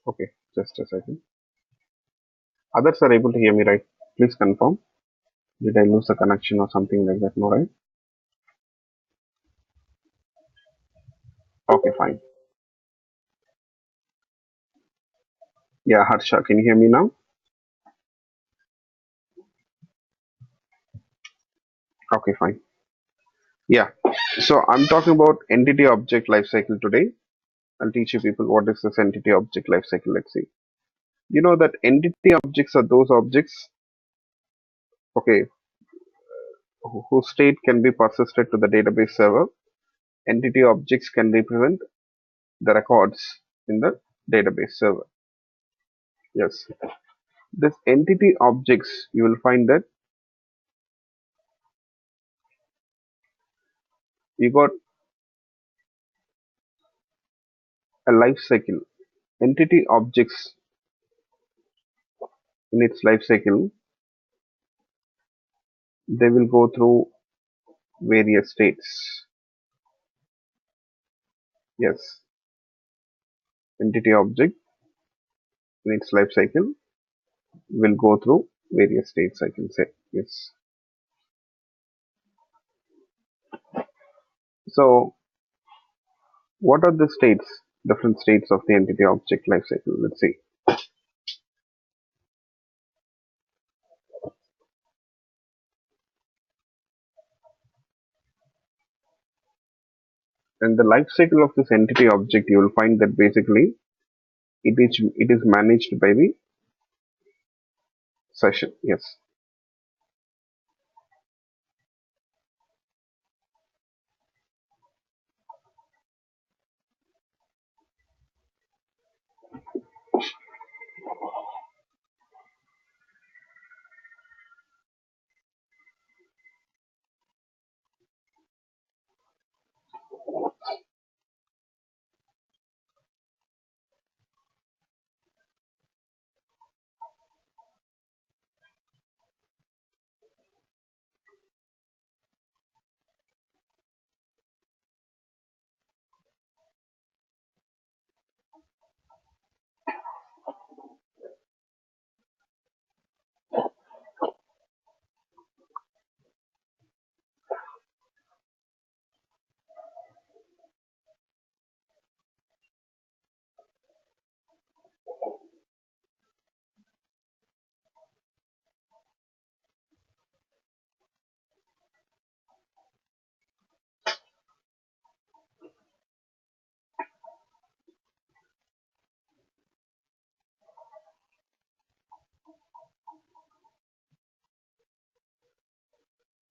Okay, just a second. Others are able to hear me, right? Please confirm. Did I lose the connection or something like that? No, right? Okay, fine. Yeah, Harsha, can you hear me now? Okay, fine. Yeah. So I'm talking about entity object lifecycle today. I'll teach you people what is this entity object lifecycle. Let's see. You know that entity objects are those objects, okay, whose state can be persisted to the database server. Entity objects can represent the records in the database server. Yes. This entity objects, you will find that you got a life cycle. Entity objects in its life cycle, they will go through various states. Yes. Entity object in its life cycle will go through various states, I can say. Yes. So what are the states, different states of the entity object lifecycle? Let's see. In the life cycle of this entity object, you will find that basically it is managed by the session. Yes.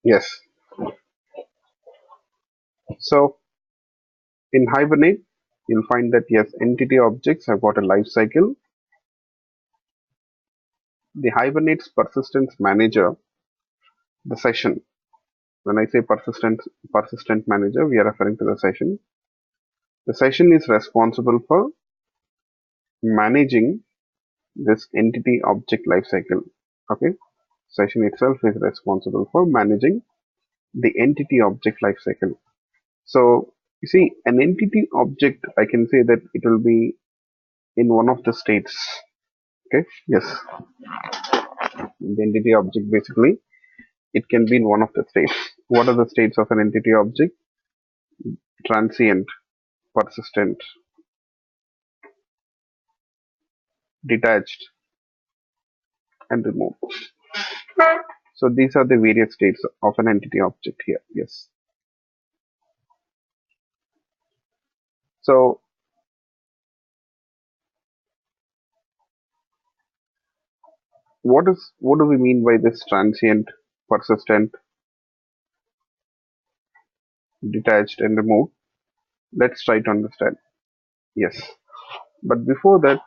Yes. So in Hibernate, you'll find that yes, entity objects have got a life cycle. The Hibernate's persistence manager, the session. When I say persistent manager, we are referring to the session. The session is responsible for managing this entity object lifecycle. Okay, session itself is responsible for managing the entity object lifecycle. So you see, an entity object, I can say that it will be in one of the states. Okay, yes, the entity object basically it can be in one of the states. What are the states of an entity object? Transient, persistent, detached, and removed. So these are the various states of an entity object here. Yes. So what do we mean by this transient, persistent, detached, and removed? Let's try to understand. Yes. But before that,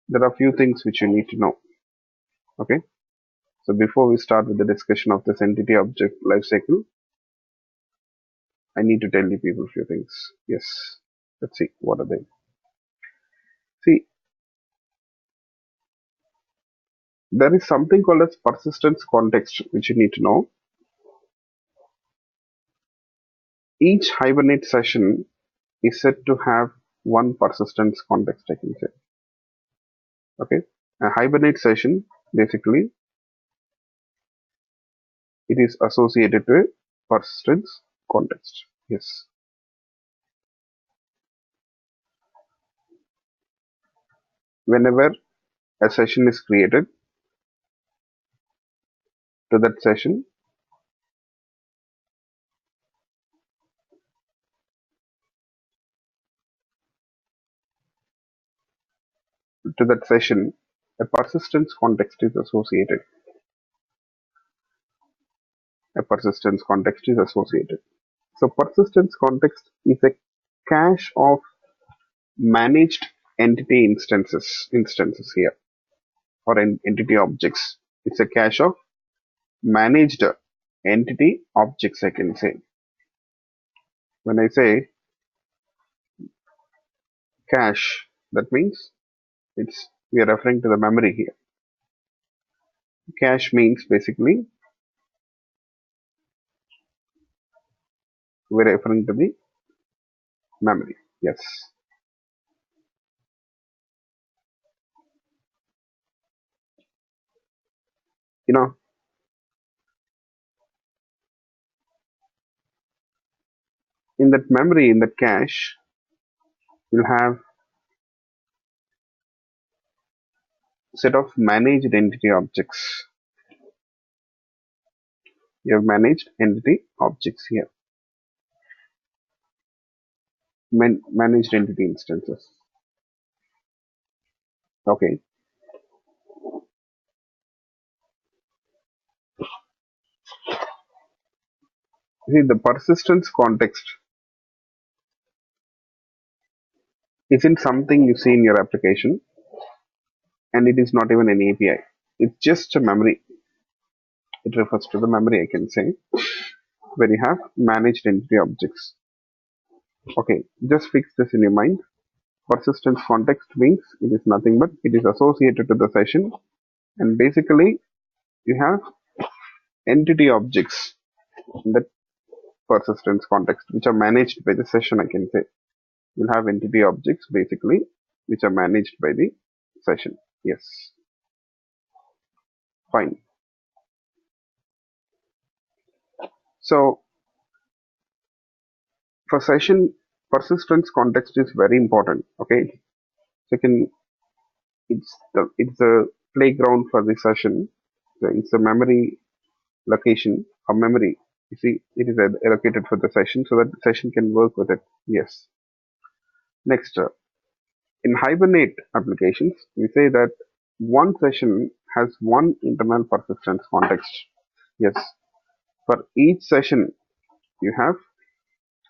there are a few things which you need to know. Okay. So before we start with the discussion of this entity object lifecycle, I need to tell you people a few things. Yes. Let's see. What are they? See, there is something called as persistence context which you need to know. Each Hibernate session is said to have one persistence context, I can say. Okay, a hibernate session basically it is associated to a persistence context. Yes, whenever a session is created to that session, a persistence context is associated. A persistence context is associated. So persistence context is a cache of managed entity instances here, or entity objects. It's a cache of managed entity objects, I can say. When I say cache, that means we are referring to the memory here. Cache means basically we're referring to the memory. Yes. You know, in that memory, in that cache, you'll have set of managed entity objects. You have managed entity objects here. Managed entity instances. Okay. See, the persistence context isn't something you see in your application, and it is not even an API. It's just a memory. It refers to the memory, I can say, where you have managed entity objects. Okay, just fix this in your mind. Persistence context means it is nothing but it is associated to the session, and basically you have entity objects in that persistence context which are managed by the session, I can say. You'll have entity objects basically which are managed by the session. Yes, fine. So for session, persistence context is very important. Okay, second, it's the playground for the session. So it's a memory location or memory. You see, it is allocated for the session so that the session can work with it. Yes. Next, in Hibernate applications, we say that one session has one internal persistence context. Yes. For each session, you have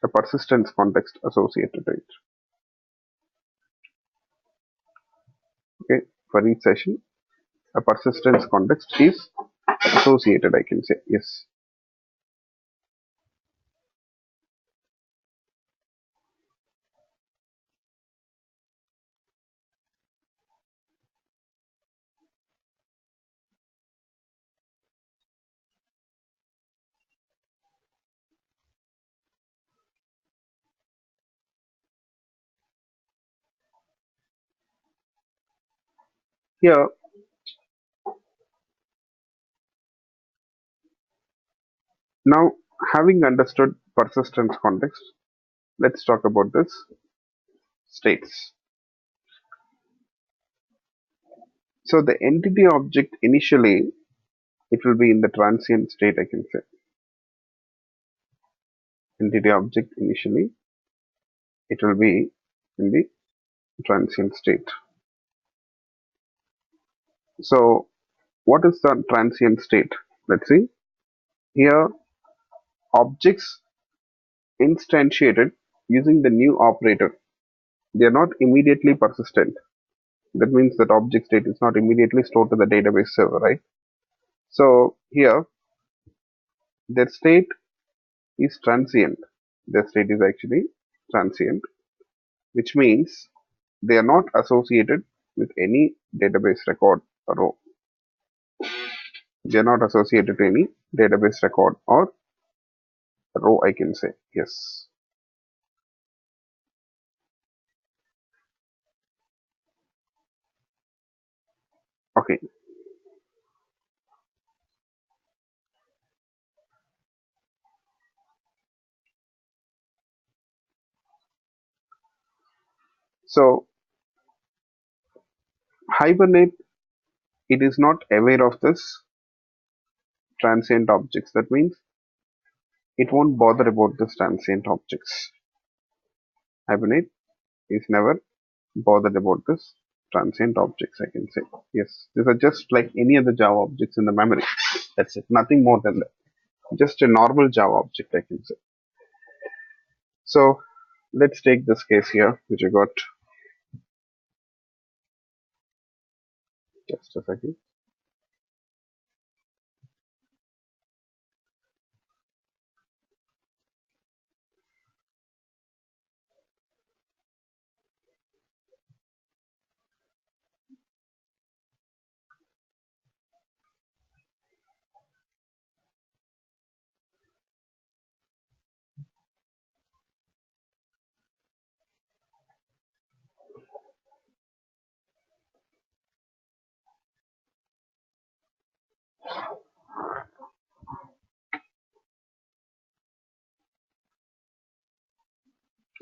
a persistence context associated to it. Okay. For each session, a persistence context is associated, I can say. Yes. Here, now having understood persistence context, let's talk about this states. So the entity object initially it will be in the transient state, I can say. Entity object initially it will be in the transient state. So what is the transient state? Let's see. Here objects instantiated using the new operator, they are not immediately persistent. That means that object state is not immediately stored to the database server, right? So here their state is transient. Their state is actually transient, which means they are not associated with any database record or row. They are not associated to any database record or row, I can say. Yes. Okay, so Hibernate, it is not aware of this transient objects. That means it won't bother about this transient objects. Hibernate is never bothered about this transient objects, I can say. Yes, these are just like any other Java objects in the memory. That's it, nothing more than that. Just a normal Java object, I can say. So let's take this case here, which I got. Just a second.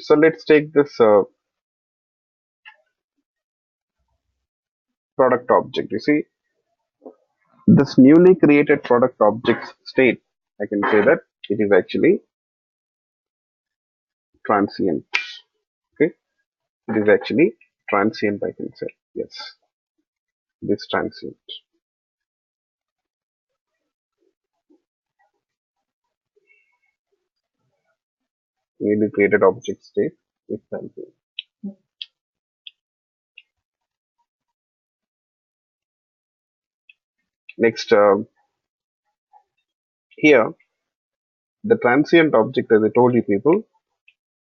So let's take this product object. You see, this newly created product object state, I can say that it is actually transient. Okay, it is actually transient, I can say. Yes, this transient. Newly created object state is transient. Next, here the transient object, as I told you people,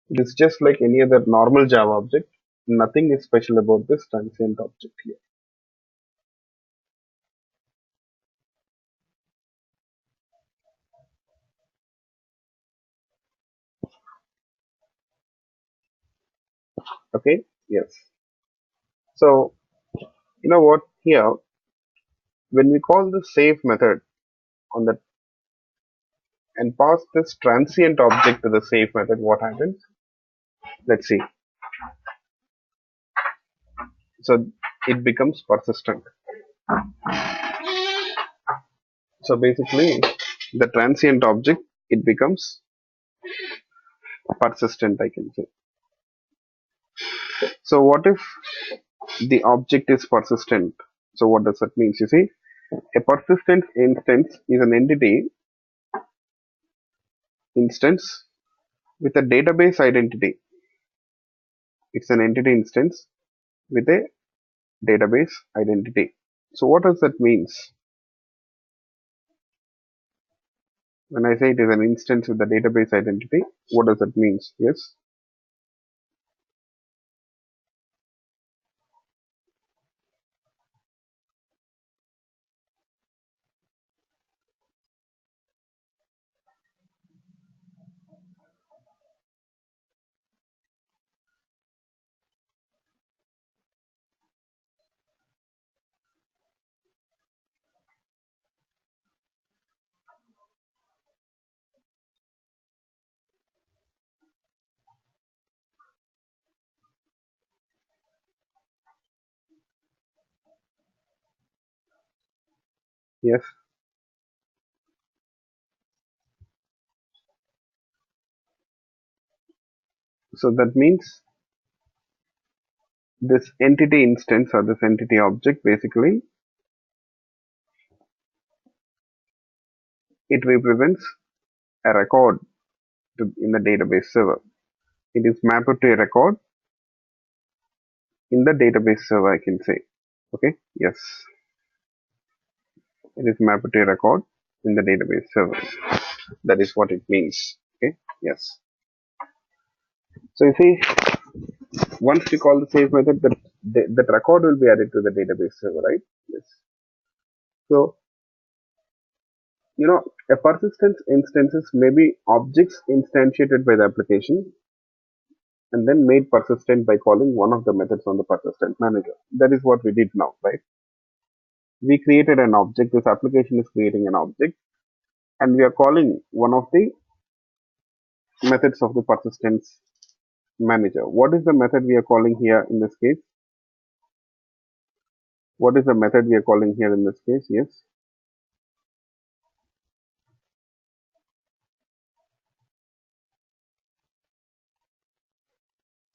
it is just like any other normal Java object. Nothing is special about this transient object here. Okay, yes. So you know what, here when we call the save method on the and pass this transient object to the save method, what happens? Let's see. So it becomes persistent. So basically the transient object, it becomes persistent, I can say. So what if the object is persistent? So what does that mean? You see, a persistent instance is an entity instance with a database identity. It's an entity instance with a database identity. So what does that means? When I say it is an instance with the database identity, what does that mean? Yes. Yes. So that means this entity instance or this entity object, basically it represents a record in the database server. It is mapped to a record in the database server, I can say. Okay. Yes. It is mapped to a record in the database server. That is what it means. Okay. Yes. So you see, once we call the save method, that record will be added to the database server, right? Yes. So a persistent instances may be objects instantiated by the application and then made persistent by calling one of the methods on the persistent manager. That is what we did now, right? we created an object. This application is creating an object, and we are calling one of the methods of the persistence manager. What is the method we are calling here in this case? What is the method we are calling here in this case? Yes,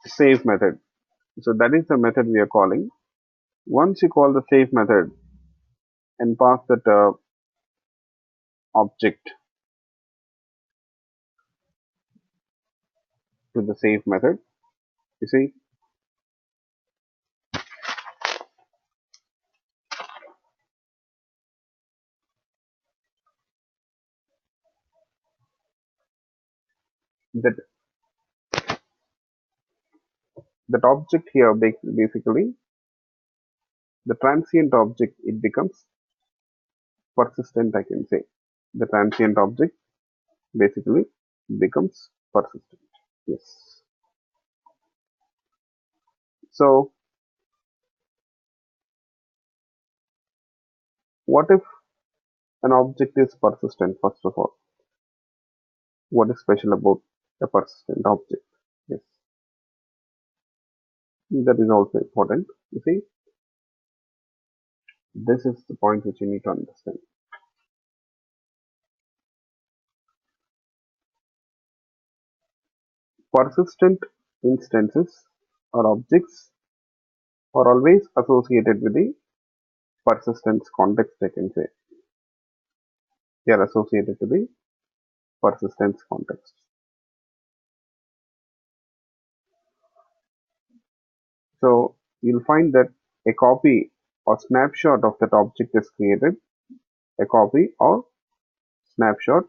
save method. So that is the method we are calling. Once you call the save method and pass that object to the save method, you see that that object here basically the transient object, it becomes persistent, I can say. The transient object basically becomes persistent. Yes. So what if an object is persistent? First of all, what is special about a persistent object? Yes, that is also important. You see, this is the point which you need to understand. Persistent instances or objects are always associated with the persistence context, I can say. They are associated to the persistence context. So you'll find that a copy or snapshot of that object is created. A copy or snapshot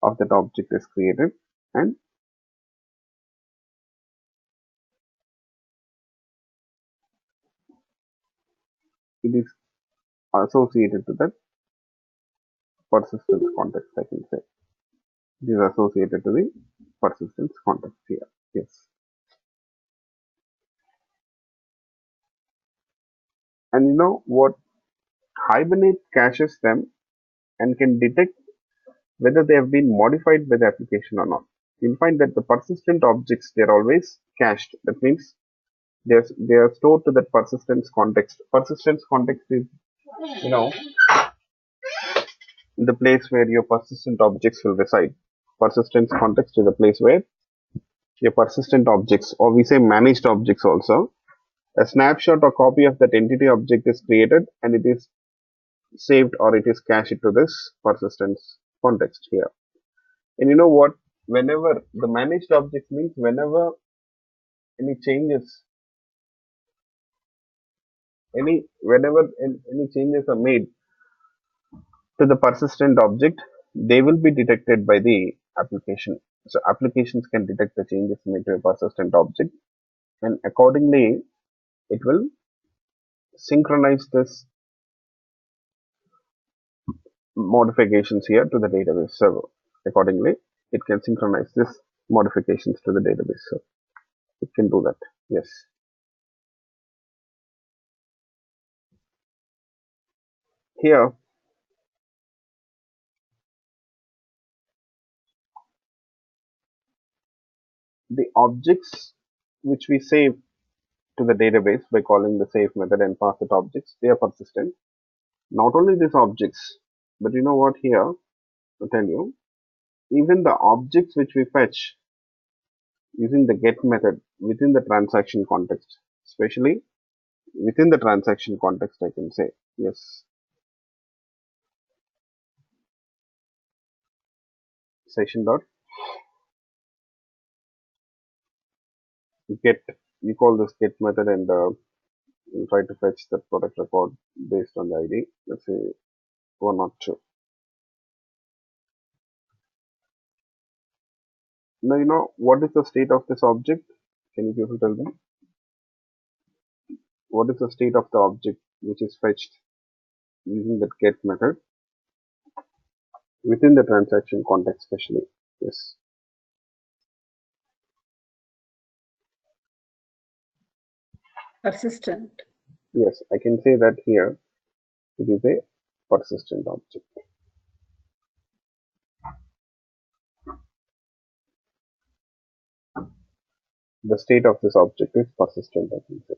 of that object is created, and it is associated to that persistence context, I can say. It is associated to the persistence context here. Yes. And you know what? Hibernate caches them and can detect whether they have been modified by the application or not. You'll find that the persistent objects, they're always cached. That means they are stored to that persistence context. Persistence context is, you know, the place where your persistent objects will reside. Persistence context is the place where your persistent objects, or we say managed objects also. A snapshot or copy of that entity object is created and it is saved or it is cached to this persistence context here. And you know what? Whenever the managed object means whenever any changes, any changes are made to the persistent object, they will be detected by the application. So applications can detect the changes made to a persistent object, and accordingly, it will synchronize this modifications here to the database server. Accordingly, it can synchronize this modifications to the database server. It can do that. Yes. Here, the objects which we save to the database by calling the save method and pass it objects, they are persistent. Not only these objects, but you know what here, I'll tell you, even the objects which we fetch using the get method within the transaction context, especially within the transaction context, I can say. Yes. Session dot get, you call this get method and you try to fetch the product record based on the ID. Let's say 102. Now you know what is the state of this object? Can you people tell me? What is the state of the object which is fetched using that get method within the transaction context, especially? Yes. Persistent. Yes, I can say that here. It is a persistent object. The state of this object is persistent, I can say.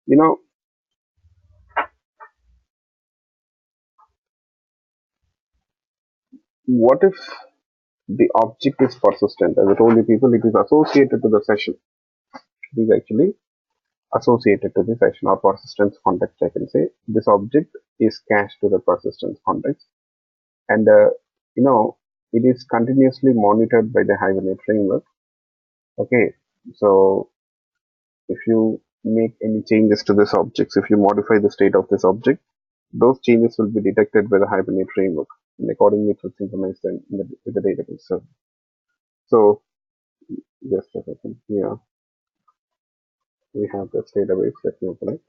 You know, what if the object is persistent? As I told you people, it is associated to the session. It is actually associated to the session or persistence context, I can say. This object is cached to the persistence context, and you know, it is continuously monitored by the Hibernate framework. Okay, so if you make any changes to this object, if you modify the state of this object, those changes will be detected by the Hibernate framework, and accordingly it will synchronize them with the database. So just a second. Here we have this database. Let me open it.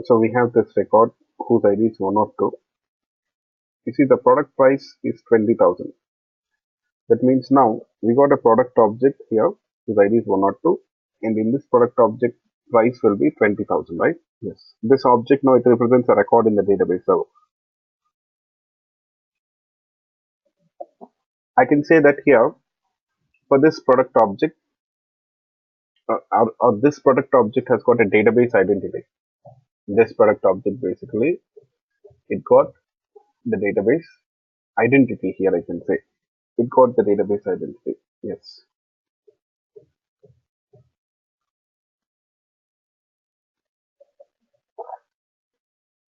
So we have this record whose ID is 102. You see the product price is 20,000. That means now we got a product object here whose ID is 102, and in this product object price will be 20,000, right? Yes. This object now it represents a record in the database. So I can say that here for this product object or this product object has got a database identity. This product object basically it got the database identity here, I can say. It got the database identity. Yes.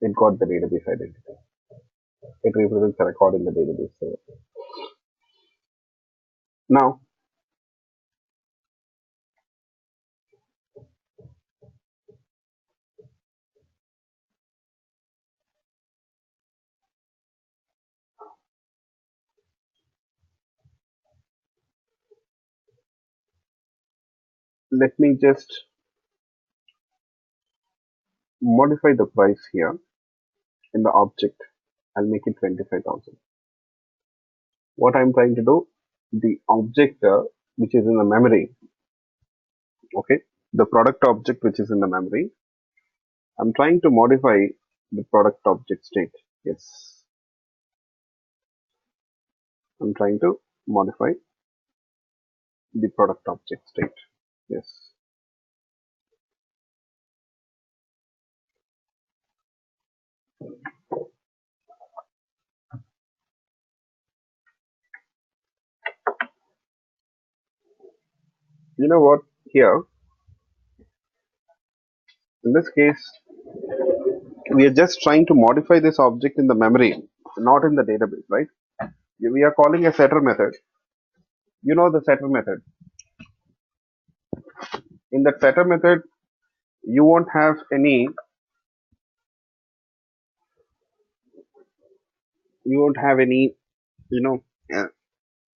It got the database identity. It represents a record in the database. So now let me just modify the price here in the object. I'll make it 25,000. What I'm trying to do, the object which is in the memory, okay, the product object which is in the memory, I'm trying to modify the product object state. Yes, I'm trying to modify the product object state. Yes. You know what? Here, in this case, we are just trying to modify this object in the memory, not in the database, right? We are calling a setter method. You know the setter method. In that setter method, you won't have any you know uh,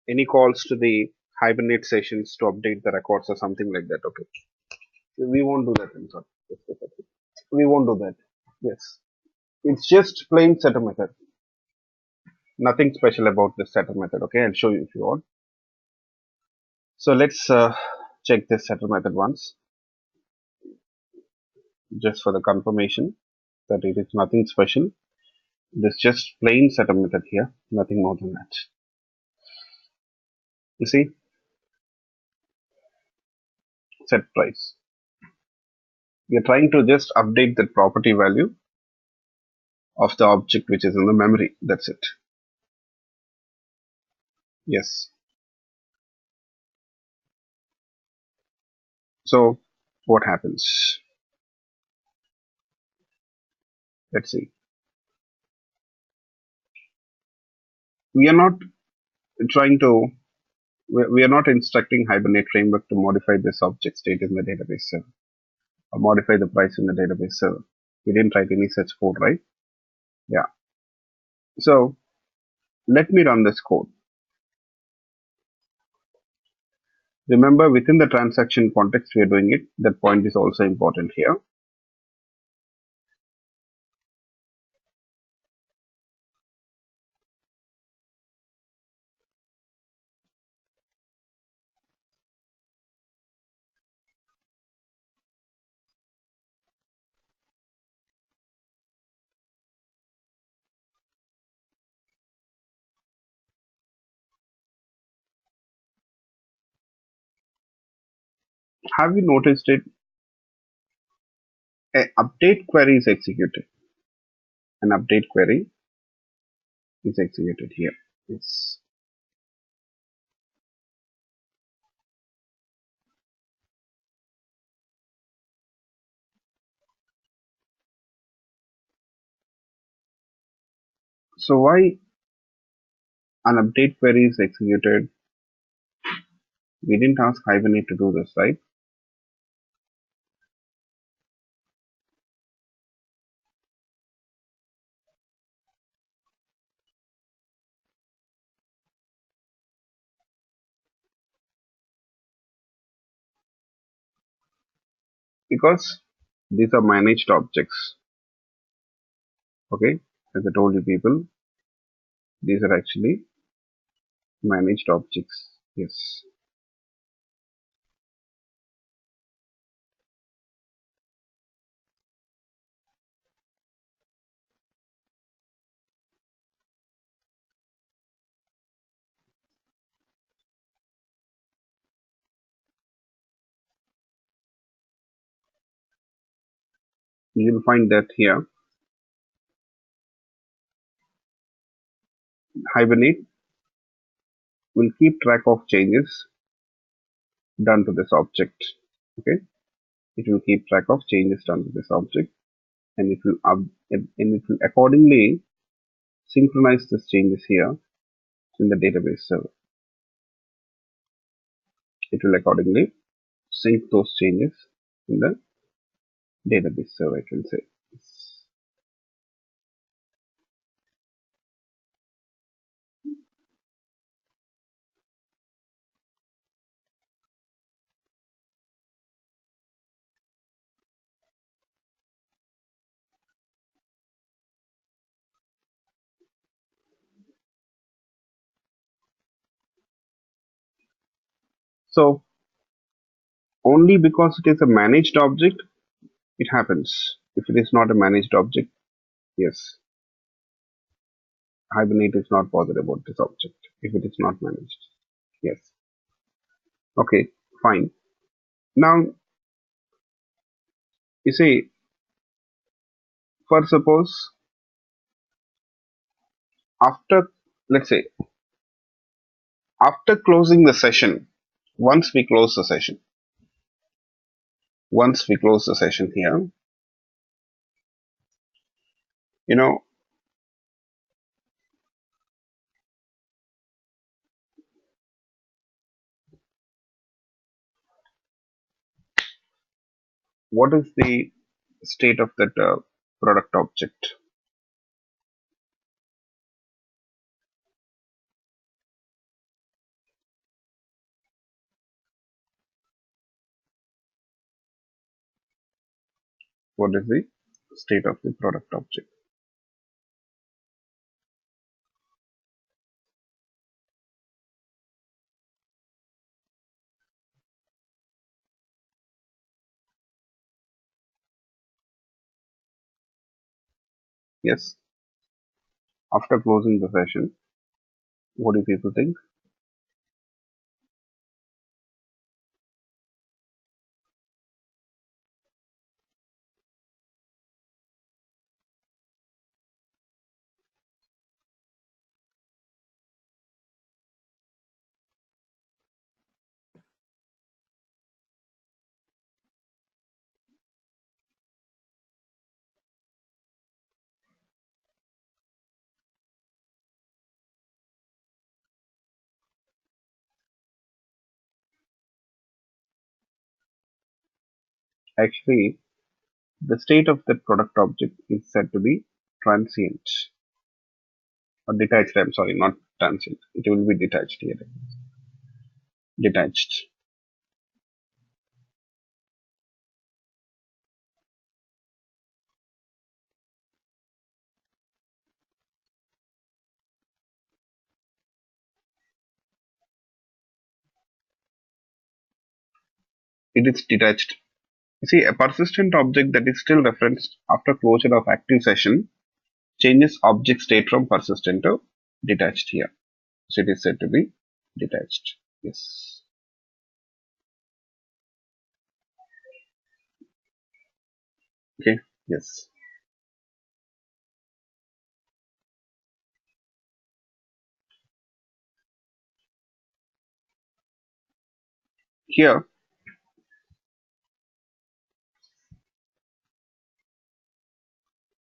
any calls to the Hibernate sessions to update the records or something like that. Okay, we won't do that in sort. We won't do that. Yes, it's just plain setter method. Nothing special about this setter method. Okay, I'll show you if you want. So let's check this setter method once, just for the confirmation that it is nothing special. This just plain setter method here, nothing more than that. You see, set price. We are trying to just update the property value of the object which is in the memory. That's it. Yes. So what happens? Let's see. We are not trying to, we are not instructing Hibernate framework to modify this object state in the database server or modify the price in the database server. We didn't write any such code, right? Yeah. So let me run this code. Remember, within the transaction context we are doing it. That point is also important here. Have you noticed it? A update query is executed. An update query is executed here. Yes. So why an update query is executed? We didn't ask Hibernate to do this, right? Because these are managed objects. Okay, as I told you people, these are actually managed objects. Yes. You'll find that here. Hibernate will keep track of changes done to this object. Okay, it will keep track of changes done to this object, and it will accordingly synchronize these changes here in the database server. It will accordingly sync those changes in the database server, I can say. So only because it is a managed object, it happens. If it is not a managed object, yes, Hibernate is not bothered about this object if it is not managed. Yes. Okay, fine. Now, you see, for suppose after, let's say, after closing the session, once we close the session, once we close the session here, you know, what is the state of that product object? What is the state of the product object? Yes, after closing the session, what do people think? Actually, the state of that product object is said to be transient or detached. I'm sorry, not transient. It will be detached here. Detached. It is detached. You see, a persistent object that is still referenced after closure of active session changes object state from persistent to detached here. So it is said to be detached. Yes. Okay. Yes. Here,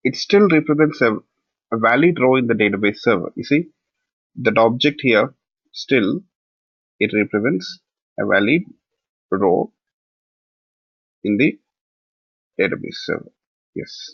it still represents a valid row in the database server. You see, that object here still it represents a valid row in the database server. Yes.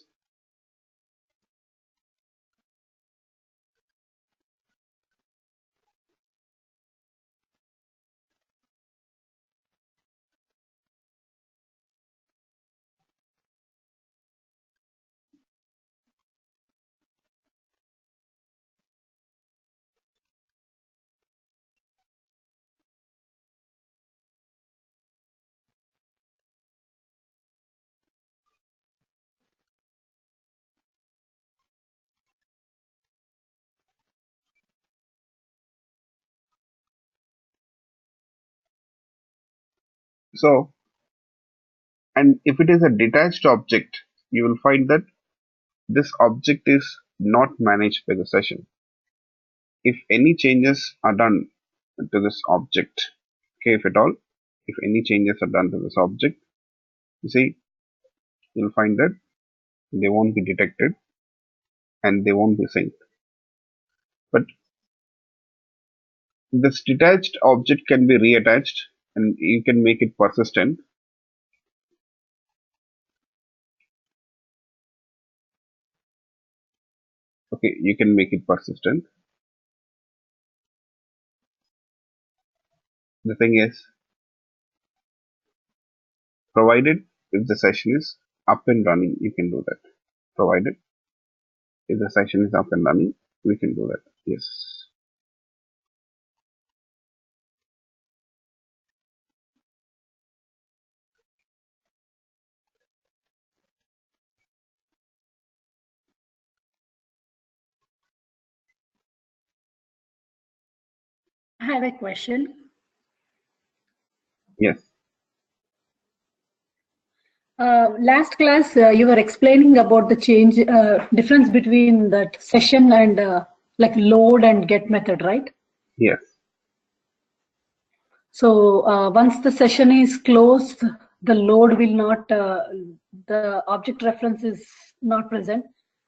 So, and if it is a detached object, you will find that this object is not managed by the session. If any changes are done to this object, okay, if at all, if any changes are done to this object, you see, you'll find that they won't be detected and they won't be synced. But this detached object can be reattached and you can make it persistent. Okay, you can make it persistent. The thing is, provided if the session is up and running, you can do that. Provided if the session is up and running, we can do that. Yes. I have a question. Yes. Last class, you were explaining about the change difference between that session and like load and get method, right? Yes. So once the session is closed, the load will not, the object reference is not present.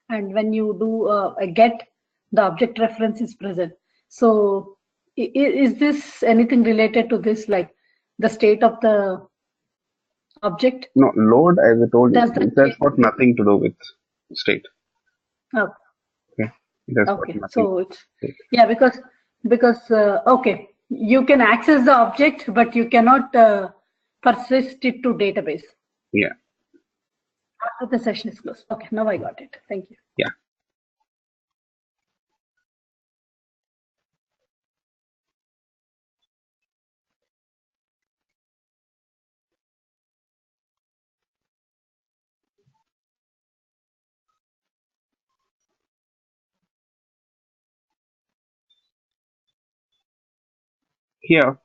And when you do a get, the object reference is present. So is this anything related to this, like the state of the object? No, load, as I told Does you, that it has change? got nothing to do with state. Oh, Okay. It has got okay. nothing So it's, to do with state. yeah, because okay, you can access the object, but you cannot persist it to database Yeah. after the session is closed. Okay, now I got it. Thank you. Yeah. Here,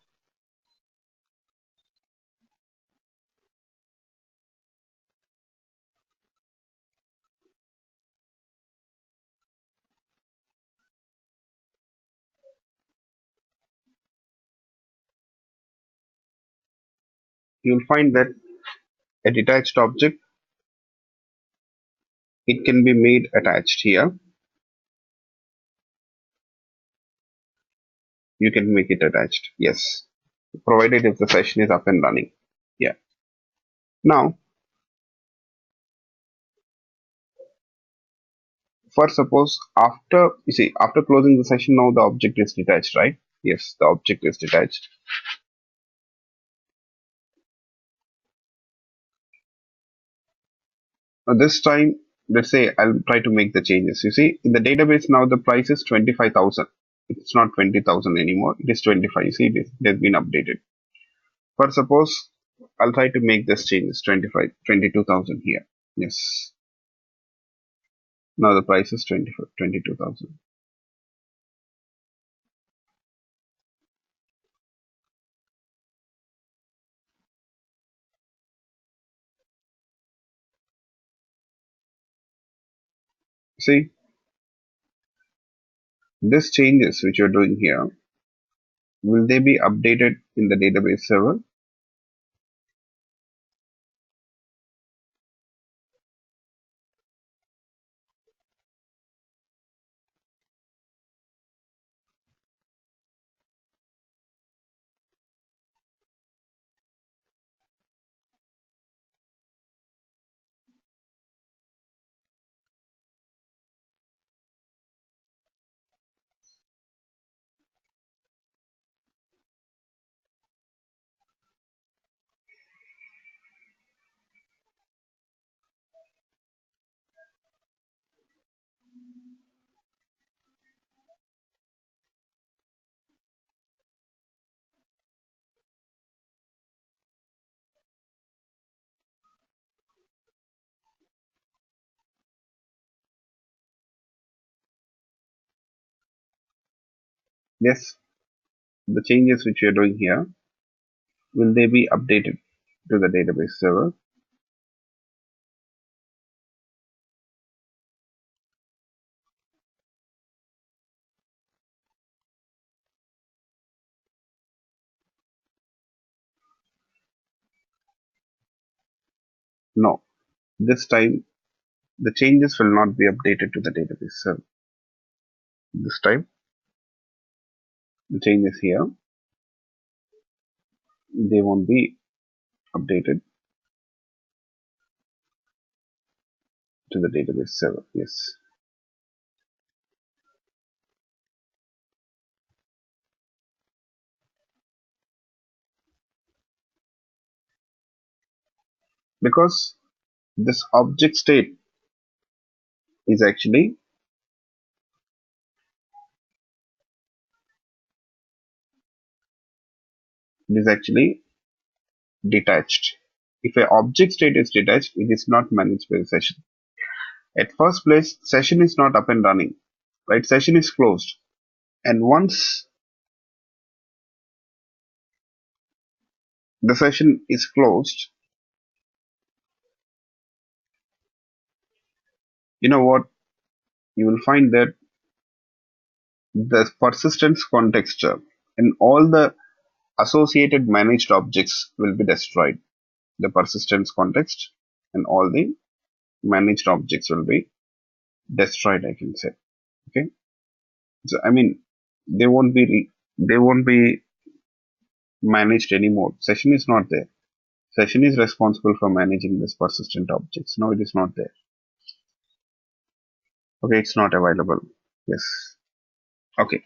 you'll find that a detached object, it can be made attached here. You can make it attached. Yes. Provided if the session is up and running. Yeah. Now, for suppose after you see after closing the session, now the object is detached, right? Yes, the object is detached. Now this time, let's say I'll try to make the changes. You see, in the database now the price is 25,000. It's not 20,000 anymore. It is 25. You see, it has been updated. For suppose I'll try to make this changes 25, 22,000 here. Yes. Now the price is 25, 22,000. See, this changes which you're doing here, will they be updated in the database server? Yes, the changes which you're doing here, will they be updated to the database server? No. This time the changes will not be updated to the database server. This time the changes here, they won't be updated to the database server. Yes. Because this object state is actually is actually detached. If an object state is detached, it is not managed by the session. At first place, session is not up and running, right? Session is closed. And once the session is closed, you know what? You will find that the persistence context and all the associated managed objects will be destroyed. The persistence context and all the managed objects will be destroyed, I can say. Okay. So, I mean, they won't be managed anymore. Session is not there. Session is responsible for managing this persistent objects. No, it is not there. Okay, it's not available. Yes. Okay.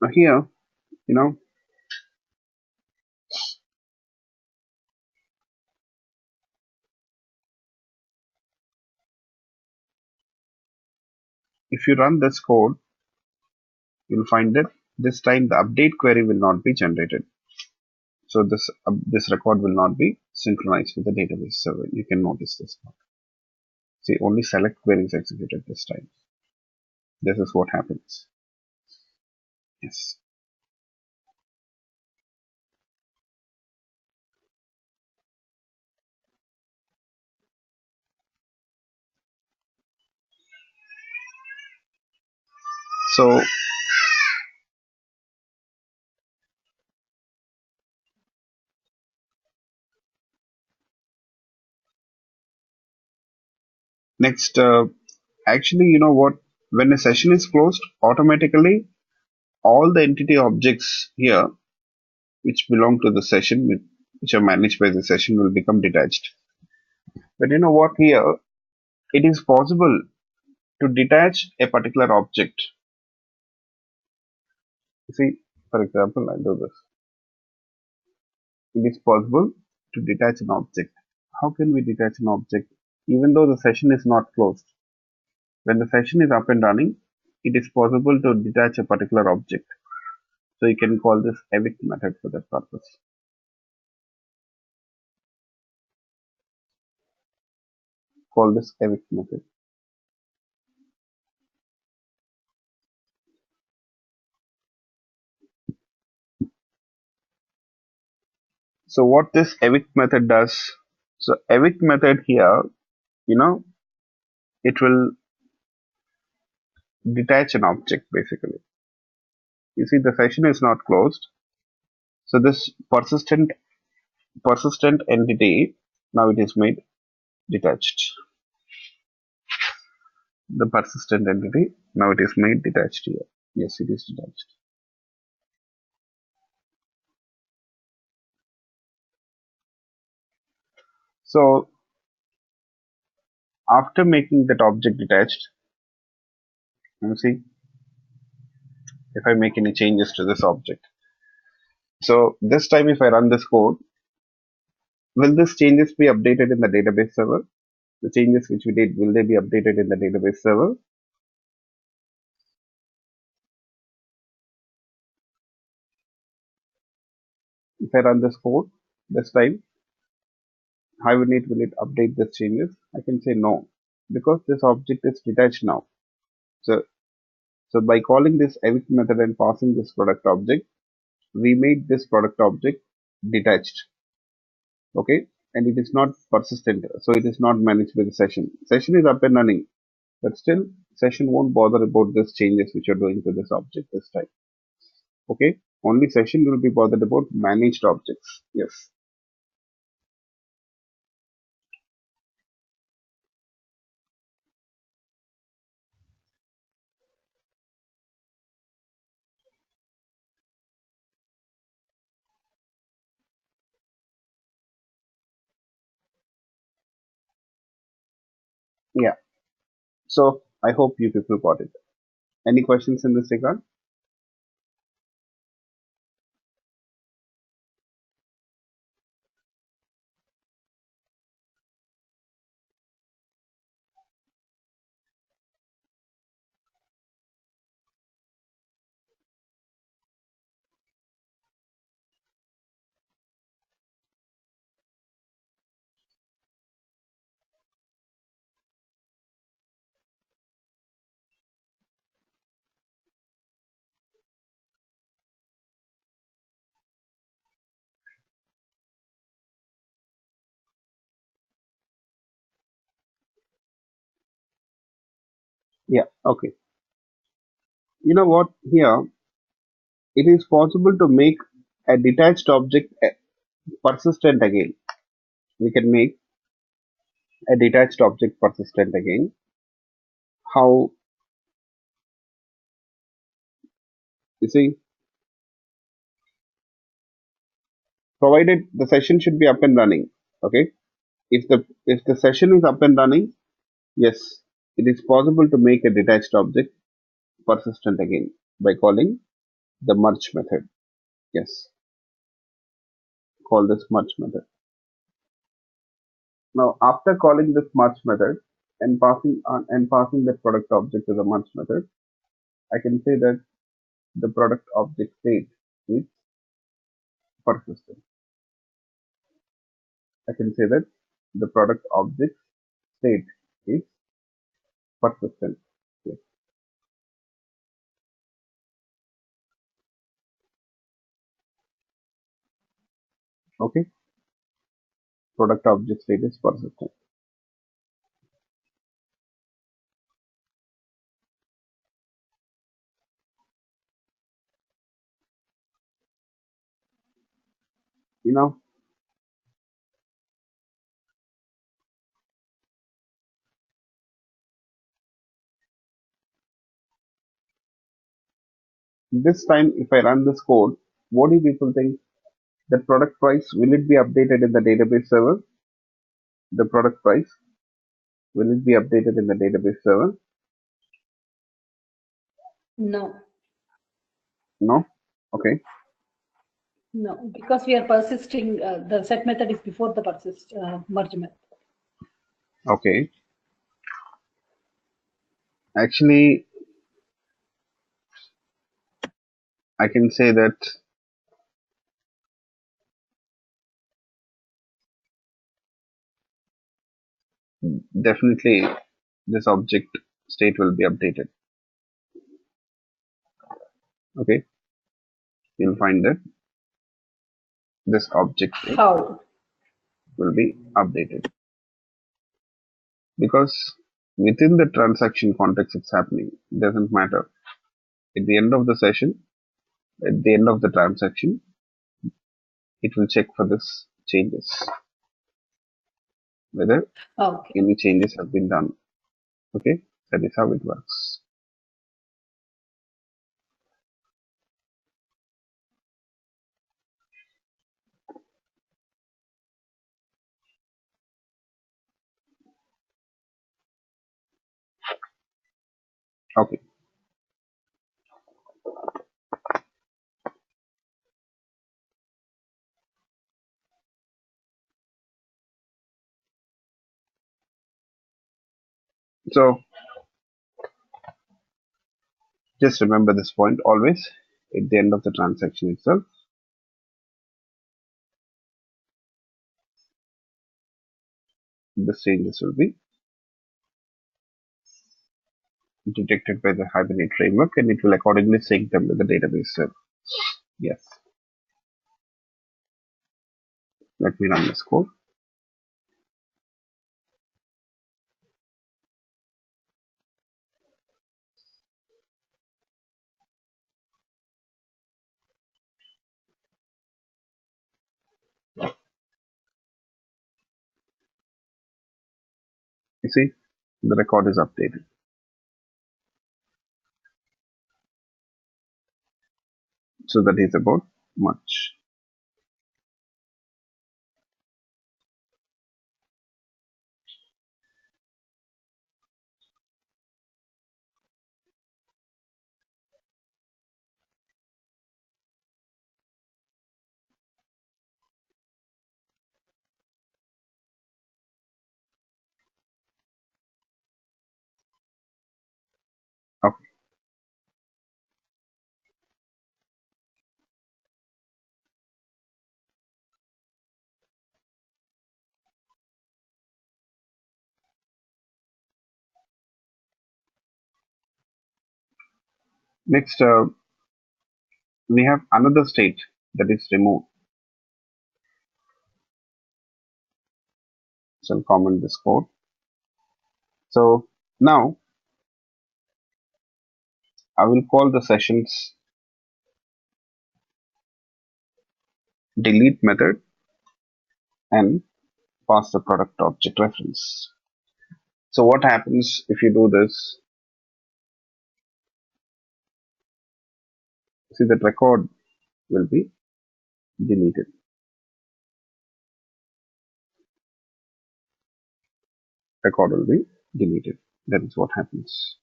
Now here, you know, if you run this code, you'll find that this time the update query will not be generated. So this record will not be synchronized with the database server. You can notice this part. See, only select query is executed this time. This is what happens. Yes. So next, actually, you know what? When a session is closed, automatically all the entity objects here which belong to the session, which are managed by the session, will become detached. But you know what here? it is possible to detach a particular object. You see, for example, I'll do this. It is possible to detach an object. How can we detach an object? Even though the session is not closed. When the session is up and running, it is possible to detach a particular object. So you can call this evict method for that purpose. Call this evict method. So what this evict method does, so evict method here, you know, it will detach an object basically. You see the session is not closed. So this persistent entity, now it is made detached. The persistent entity, now it is made detached here. Yes, it is detached. So after making that object detached, you see if I make any changes to this object. So this time if I run this code, will these changes be updated in the database server? The changes which we did, will they be updated in the database server? If I run this code this time, how will it update these changes? I can say no, because this object is detached now. So, so by calling this evict method and passing this product object, we made this product object detached. Okay, and it is not persistent, so it is not managed by the session. Session is up and running, but still session won't bother about these changes which you're doing to this object this time. Okay, only session will be bothered about managed objects. Yes. Yeah. So I hope you people got it. Any questions in this regard? Yeah. Okay. You know what? Here, it is possible to make a detached object persistent again. We can make a detached object persistent again. How, you see, provided the session should be up and running. Okay. If the session is up and running, yes, it is possible to make a detached object persistent again by calling the merge method. Yes, call this merge method. Now, after calling this merge method and passing that product object to the merge method, I can say that the product object state is persistent. I can say that the product object state is persistent. Yes. Okay, product object state is persistent. You know, this time if I run this code, what do people think? The product price, will it be updated in the database server? The product price. Will it be updated in the database server? No, No? Okay. no, because we are persisting. The set method is before the persist merge method. Okay. Actually, I can say that definitely this object state will be updated. Okay. You'll find that this object state How? will be updated because within the transaction context it's happening. It doesn't matter. At the end of the session, at the end of the transaction, it will check for this changes, whether Okay. any changes have been done. Okay, that is how it works. Okay, so just remember this point always at the end of the transaction itself. The changes will be detected by the Hibernate framework and it will accordingly sync them with the database server. Yes, let me run this code. You see, the record is updated. So that is about much. Okay. Next, we have another state that is removed. So I'll comment this code. So now I will call the sessions delete method and pass the product object reference. So what happens if you do this? See that record will be deleted. Record will be deleted. That is what happens.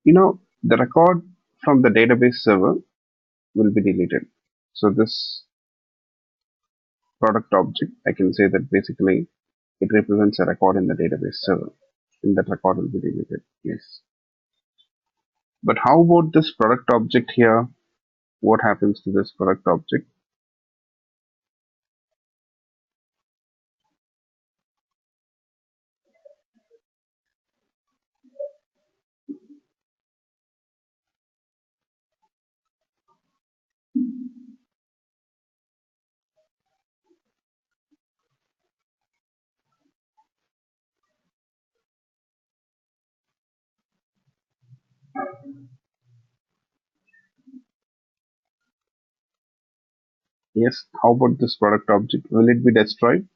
The record from the database server will be deleted. So this product object, I can say that basically it represents a record in the database server. And that record will be deleted. Yes. But how about this product object here? What happens to this product object? Yes. How about this product object? Will it be destroyed?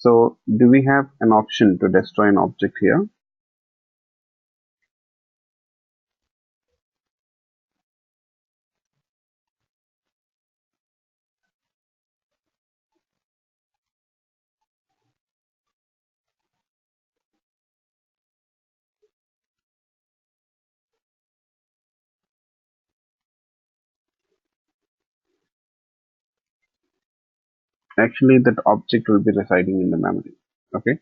So do we have an option to destroy an object here? Actually, that object will be residing in the memory. Okay.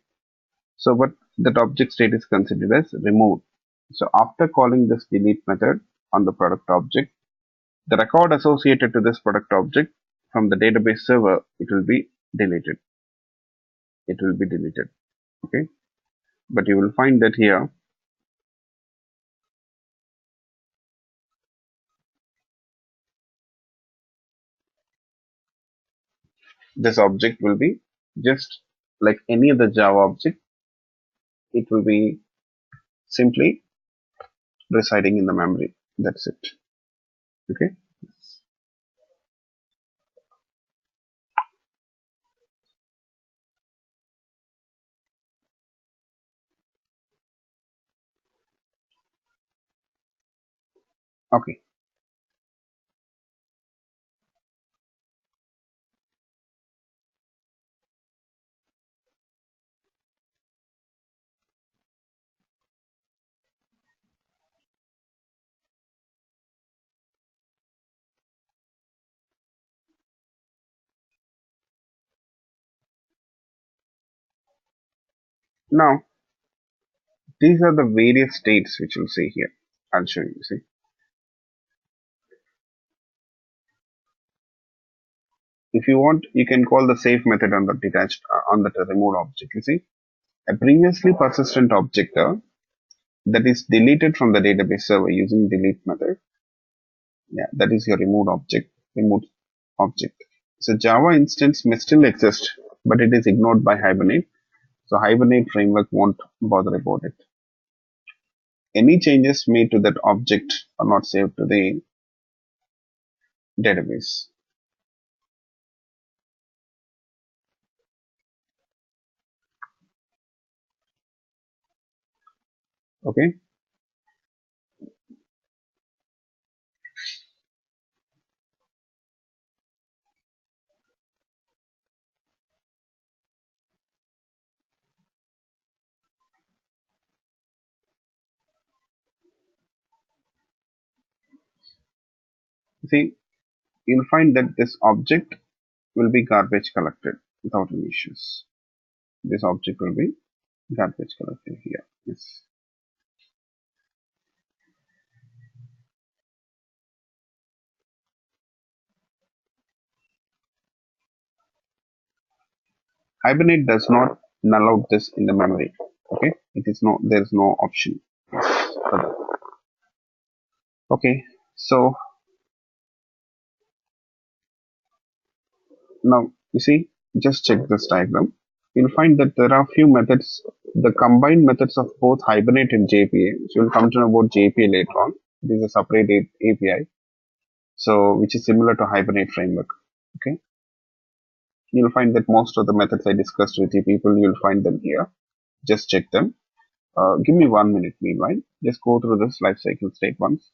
So what that object state is considered as removed. So after calling this delete method on the product object, the record associated to this product object from the database server, it will be deleted. It will be deleted. Okay. But you will find that here, this object will be just like any other Java object. It will be simply residing in the memory. That's it. Okay. Okay. Now, these are the various states which you'll see here. I'll show you. See, if you want, you can call the save method on the detached on the removed object. You see, a previously persistent object that is deleted from the database server using delete method. Yeah, that is your removed object. Removed object. So Java instance may still exist, but it is ignored by Hibernate. So Hibernate framework won't bother about it. Any changes made to that object are not saved to the database. Okay. See, you'll find that this object will be garbage collected without any issues. This object will be garbage collected here. Yes. Hibernate does not null out this in the memory. Okay. It is no, there is no option for that. Okay. So now you see, just check this diagram. You'll find that there are few methods, the combined methods of both Hibernate and JPA. So you'll come to know about JPA later on. It is a separate API. So which is similar to Hibernate framework. Okay. You'll find that most of the methods I discussed with you people, you'll find them here. Just check them. Give me 1 minute meanwhile. Just go through this life cycle state once.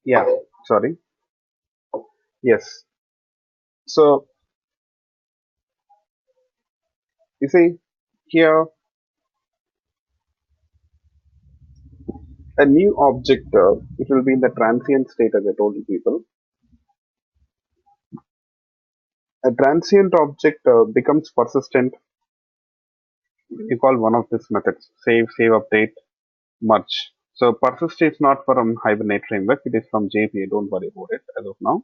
Yeah, sorry. Yes. So you see here a new object, it will be in the transient state as I told you people. A transient object becomes persistent. You call one of these methods save, update, merge. So persist is not from Hibernate framework. It is from JPA. Don't worry about it as of now.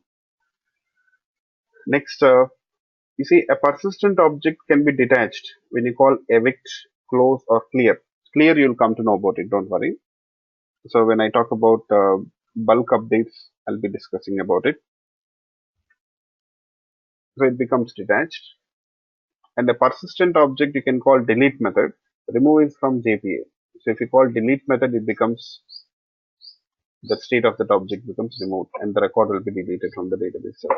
Next, you see a persistent object can be detached when you call evict, close, or clear. Clear, you'll come to know about it. Don't worry. So when I talk about bulk updates, I'll be discussing about it. So it becomes detached. And a persistent object you can call delete method. Remove is from JPA. So if you call delete method, it becomes the state of that object becomes removed and the record will be deleted from the database. So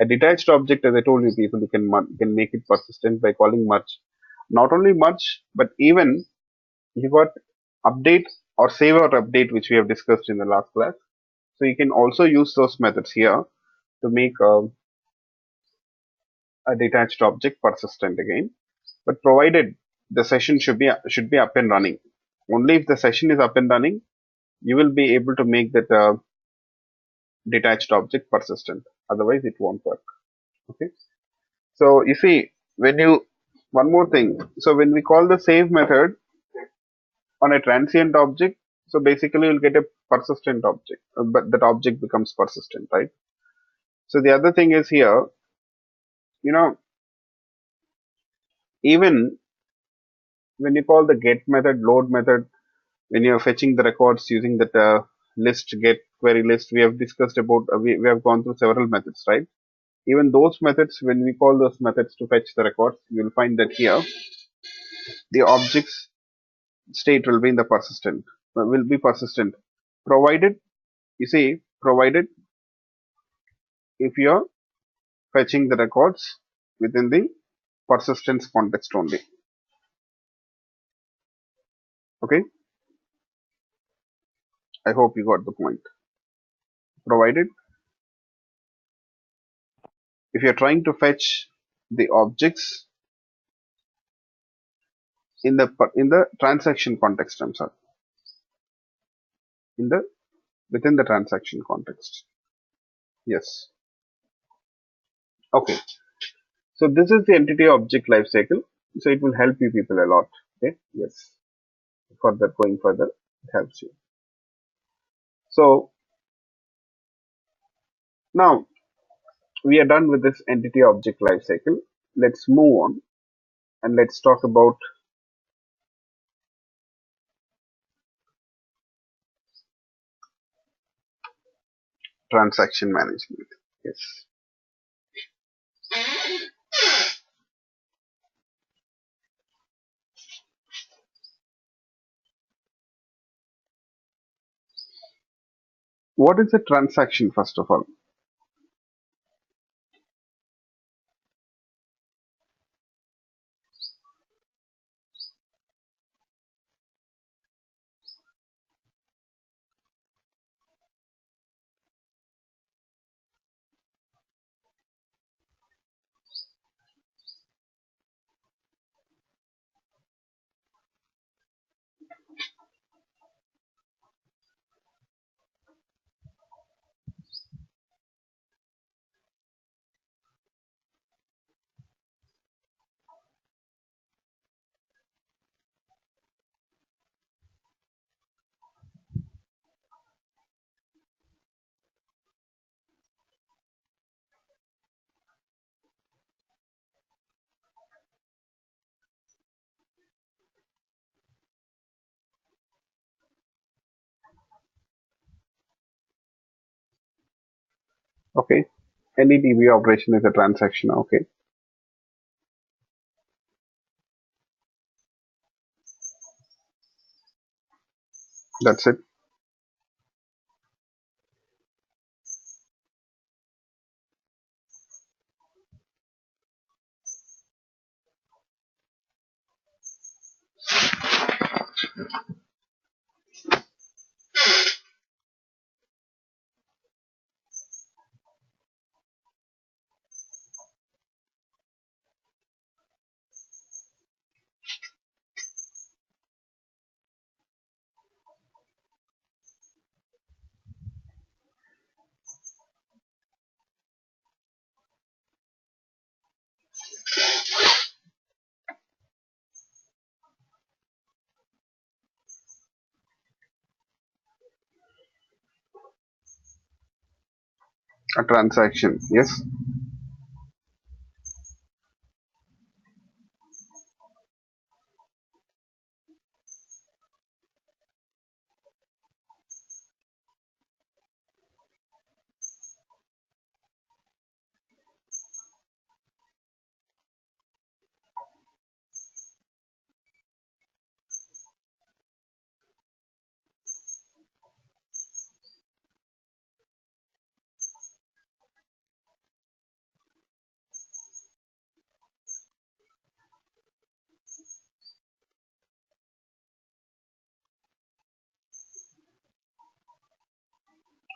a detached object, as I told you people, you can make it persistent by calling merge. Not only merge, but even you got update or save or update, which we have discussed in the last class. So you can also use those methods here to make a detached object persistent again. But provided the session should be up and running. Only if the session is up and running, you will be able to make that detached object persistent. Otherwise, it won't work. Okay. So you see, when you one more thing. So when we call the save method on a transient object, so basically you'll get a persistent object, but that object becomes persistent, right? So the other thing is here, you know, even when you call the get method, load method, when you're fetching the records using that list get query list, we have discussed about, we have gone through several methods, right? Even those methods, when we call those methods to fetch the records, you'll find that here the objects state will be in the persistent, will be persistent, provided you see, provided if you're fetching the records within the persistence context only. Okay, I hope you got the point. Provided if you're trying to fetch the objects in the transaction context, I'm sorry, in the within the transaction context. Yes. Okay. So this is the entity object lifecycle. So it will help you people a lot. Okay. Yes. Further going further, it helps you. So now we are done with this entity object lifecycle. Let's move on and let's talk about transaction management. Yes. What is a transaction first of all? Okay. Any DB operation is a transaction. Okay. That's it. A transaction, yes.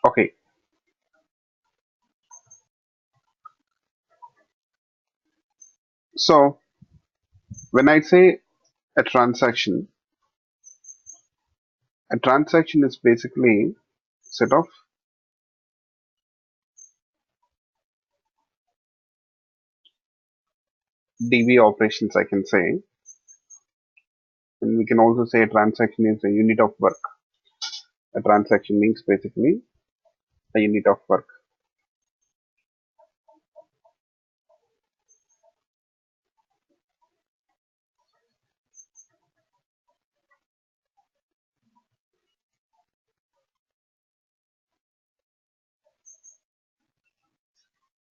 Okay, so when I say a transaction is basically set of DB operations, I can say, and we can also say a transaction is a unit of work. A transaction means basically a unit of work.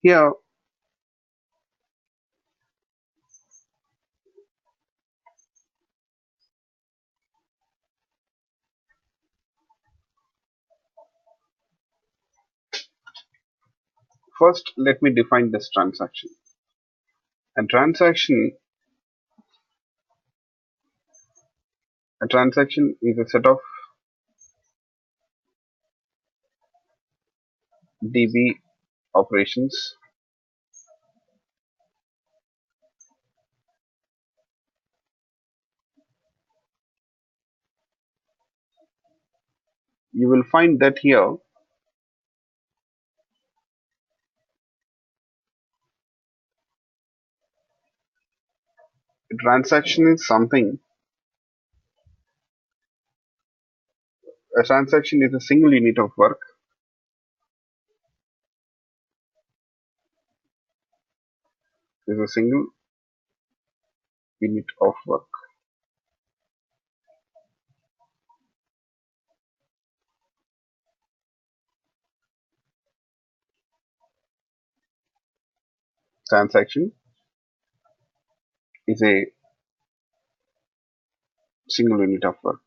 Here, first let me define this transaction. A transaction is a set of DB operations you will find that here a transaction is something a transaction is a single unit of work is a single unit of work. Transaction is a single unit of work.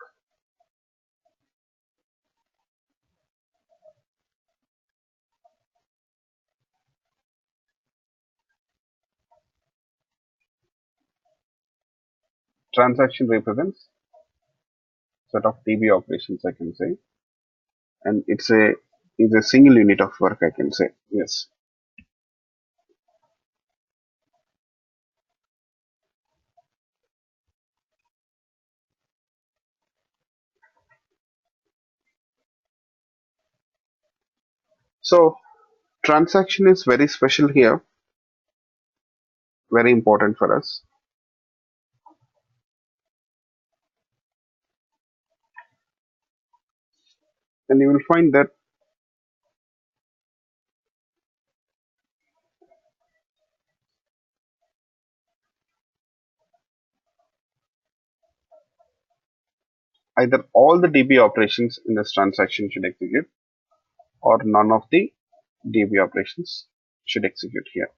Transaction represents set of DB operations, I can say, and it's a single unit of work, I can say. Yes. So transaction is very special here, very important for us. And you will find that either all the DB operations in this transaction should execute or none of the DB operations should execute here.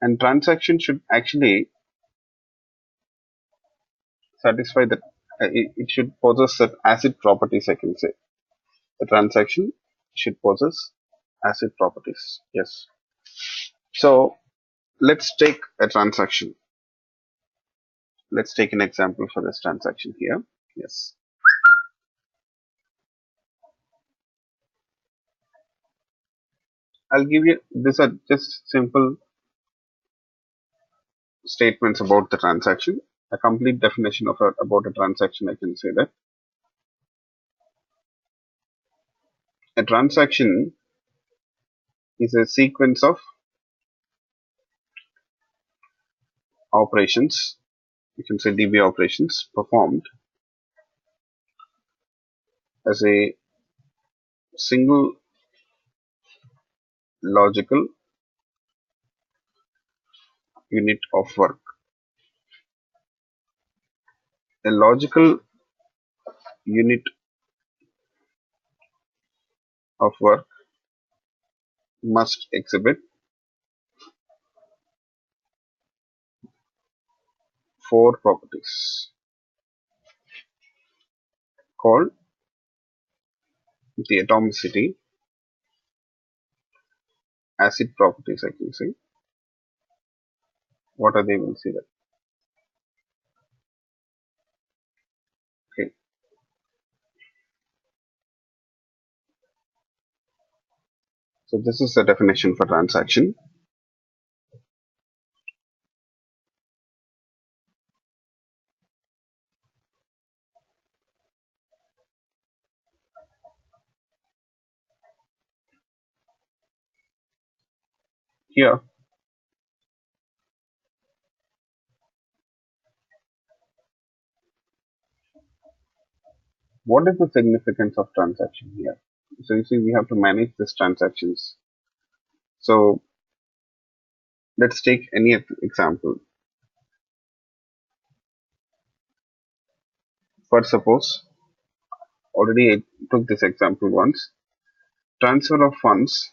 And transaction should actually satisfy that it should possess that acid properties, I can say. The transaction should possess acid properties. Yes. So let's take a transaction. Let's take an example for this transaction here. Yes. I'll give you, these are just simple statements about the transaction. A complete definition of about a transaction, I can say that a transaction is a sequence of operations, you can say DB operations, performed as a single logical unit of work. A logical unit of work must exhibit four properties called the atomicity, acid properties, I can say. What are they? We'll see that. Okay. So this is the definition for transaction. Here, what is the significance of transaction here? So you see, we have to manage these transactions. So let's take any example. For suppose, already I took this example once. Transfer of funds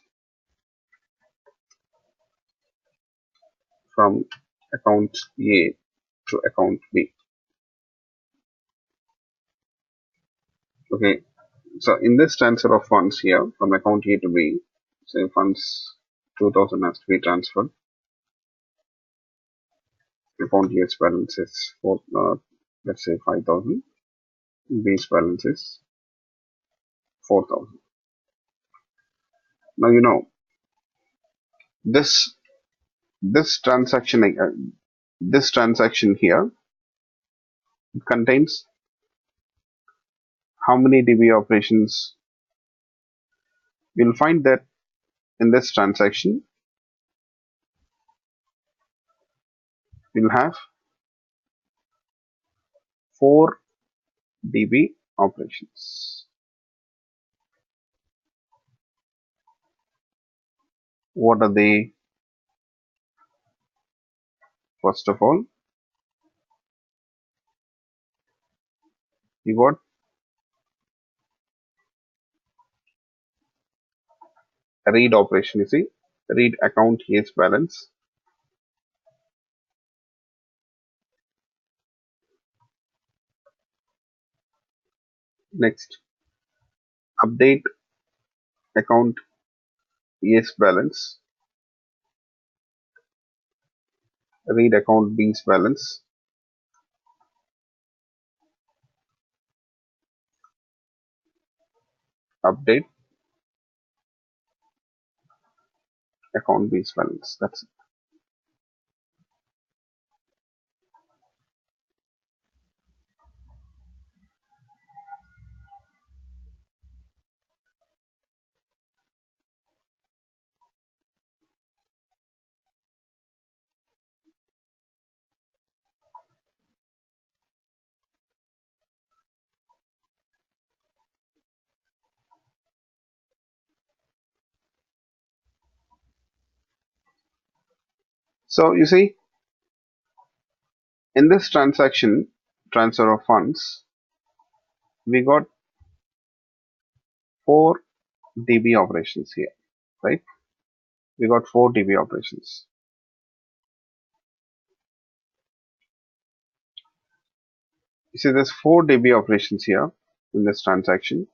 from account A to account B. Okay, so in this transfer of funds here from account A to B, say funds 2000 has to be transferred. Account A's balance is let's say 5000. B's balance is 4000. Now you know this this transaction this transaction here contains how many DB operations? You'll find that in this transaction we'll have 4 DB operations. What are they? First of all, you got a read operation. You see, read account A's balance. Next, update account A's balance. Read account B's balance. Update account B's balance. That's it. So you see, in this transaction, transfer of funds, we got 4 DB operations here, right? We got 4 DB operations. You see, there's 4 DB operations here in this transaction,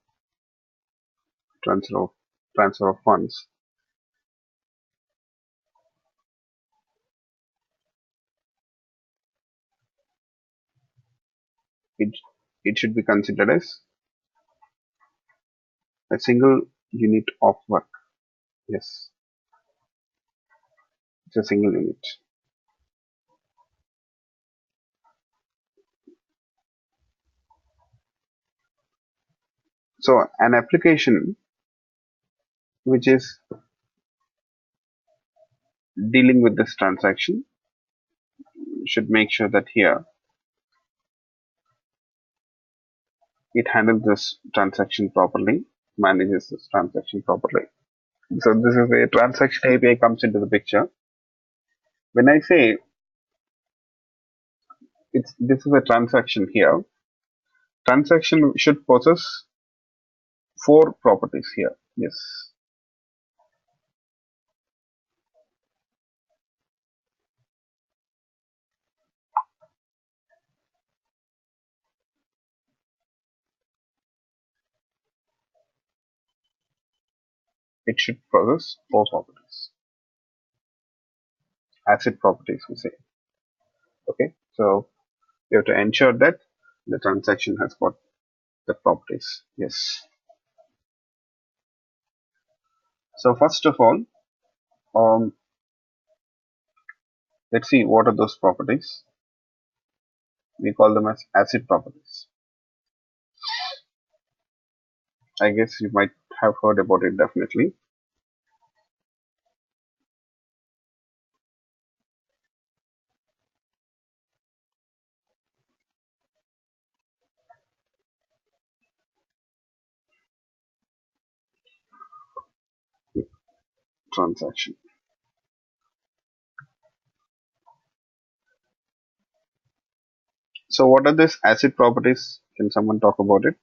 transfer of funds. It it should be considered as a single unit of work. Yes, it's a single unit. So an application which is dealing with this transaction should make sure that here it handles this transaction properly, manages this transaction properly. So this is where transaction API comes into the picture. When I say this is a transaction here, transaction should possess four properties here. Yes, it should possess four properties. Asset properties, we say. Okay, so you have to ensure that the transaction has got the properties. Yes. So first of all, um, let's see what are those properties. We call them as asset properties. I guess you might have heard about it definitely. Transaction. So what are these asset properties? Can someone talk about it?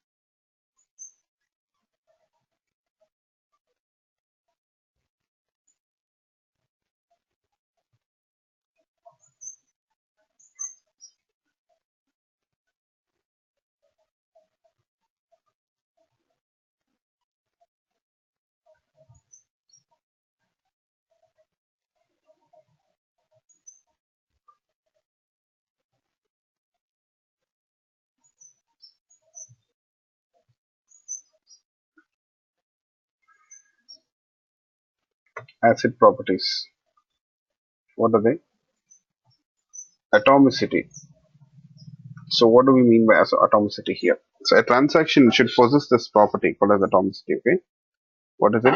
Asset properties. What are they? Atomicity. So what do we mean by atomicity here? So a transaction should possess this property called as atomicity. Okay. What is it?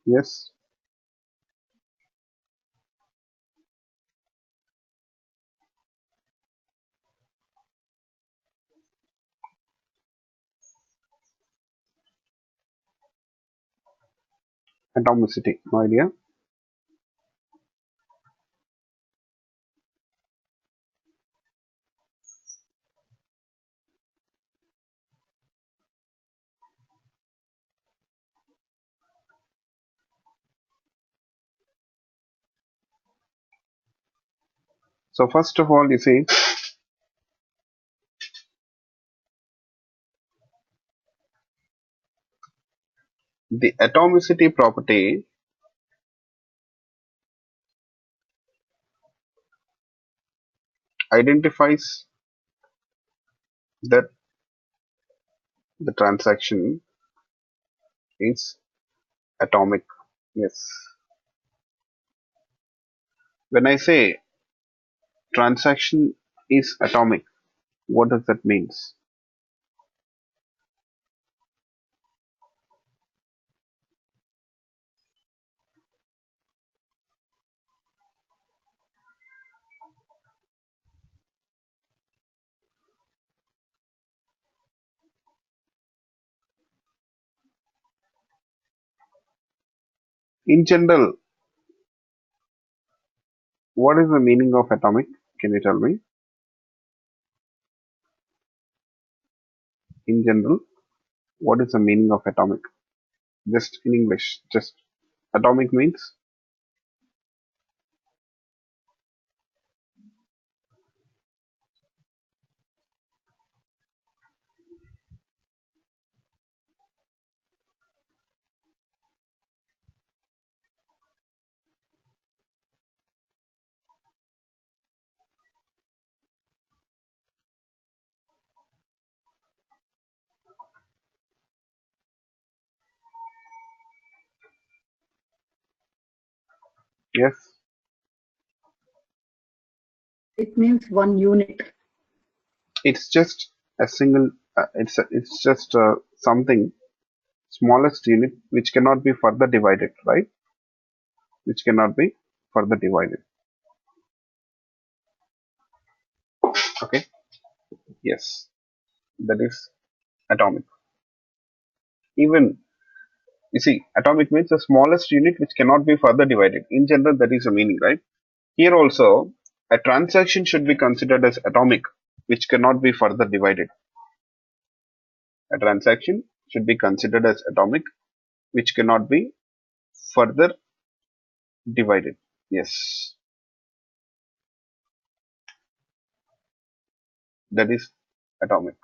Yes. Atomicity. No idea. So first of all, you see the atomicity property identifies that the transaction is atomic. Yes. When I say transaction is atomic, what does that means? In general, what is the meaning of atomic? Can you tell me? in general, what is the meaning of atomic? Just in English, just atomic means. Yes, It means one unit. it's just a single. It's just something smallest unit which cannot be further divided, right? Which cannot be further divided. Okay. Yes, that is atomic. Even you see, atomic means the smallest unit which cannot be further divided. In general, that is the meaning, right? Here also, a transaction should be considered as atomic, which cannot be further divided. A transaction should be considered as atomic, which cannot be further divided. Yes, that is atomic.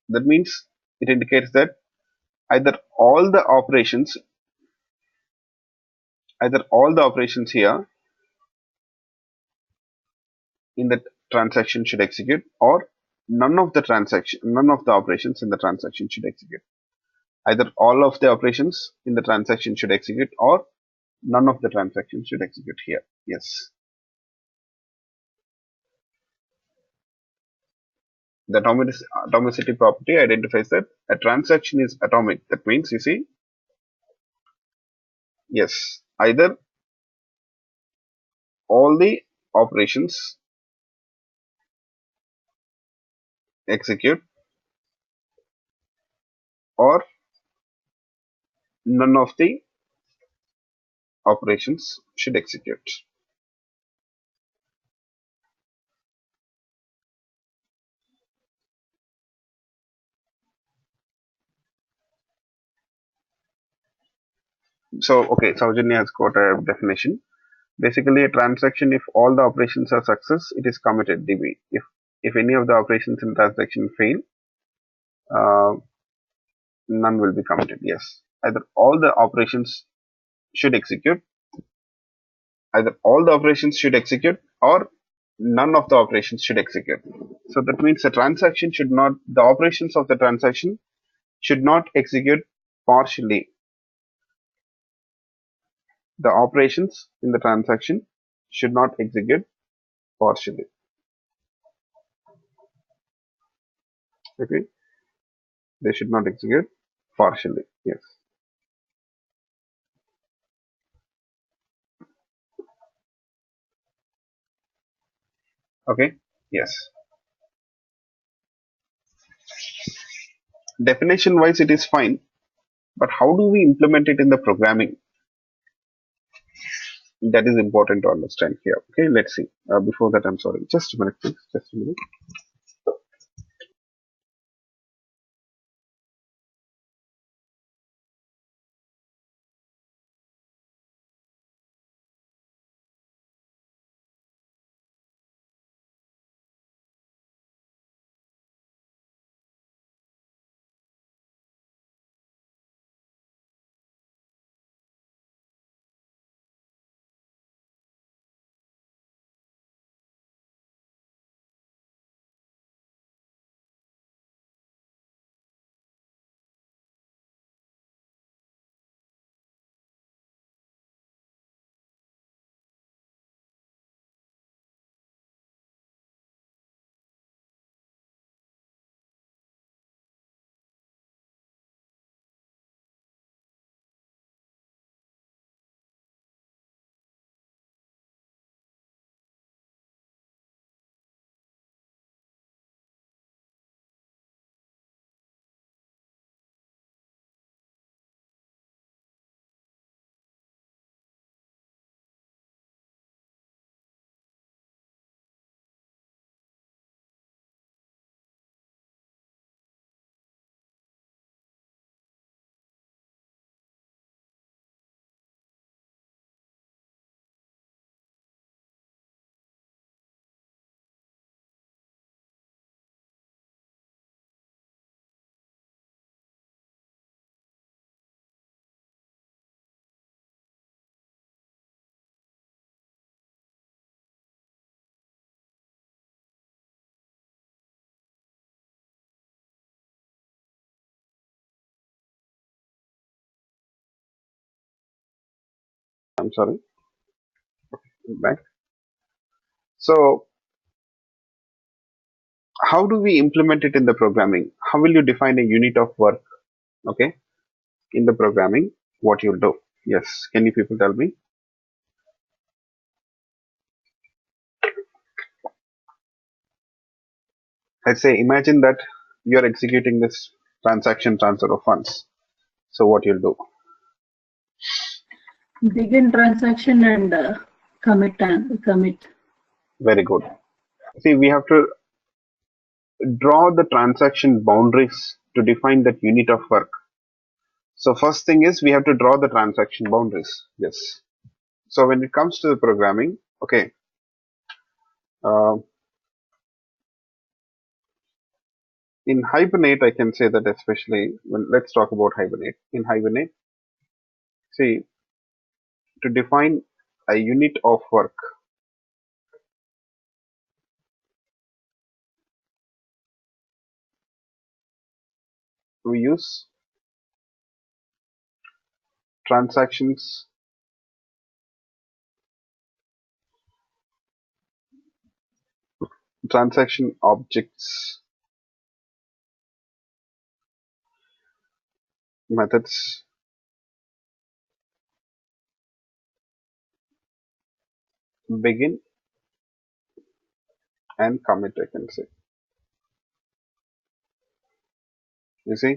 That means it indicates that either all the operations, either all the operations here in the transaction should execute, or none of the operations in the transaction should execute. Either all of the operations in the transaction should execute, or none of the transactions should execute here. Yes. The atomicity property identifies that a transaction is atomic. That means, you see, yes, either all the operations execute, or none of the operations should execute. So, okay, Saujanya has got a definition. Basically, a transaction, if all the operations are success, it is committed DB. If any of the operations in transaction fail, uh, none will be committed. Yes, either all the operations should execute, either all the operations should execute, or none of the operations should execute. So that means the operations of the transaction should not execute partially. The operations in the transaction should not execute partially. Okay, they should not execute partially. Yes. Okay. Yes. Definition wise, it is fine, but how do we implement it in the programming? That is important to understand here. Okay, let's see. Before that, I'm sorry. Just a minute, please. Just a minute. sorry, back. So how do we implement it in the programming? How will you define a unit of work? Okay, in the programming, what you'll do? Yes, can you people tell me? Let's say imagine that you're executing this transaction transfer of funds. So what you'll do? Begin transaction and commit and commit. Very good. See, we have to draw the transaction boundaries to define that unit of work. So first thing is we have to draw the transaction boundaries. Yes. So when it comes to the programming, okay, uh, in Hibernate, I can say that especially when let's talk about Hibernate. In Hibernate, see, to define a unit of work, we use transactions, transaction objects methods begin and commit, I can say. You see?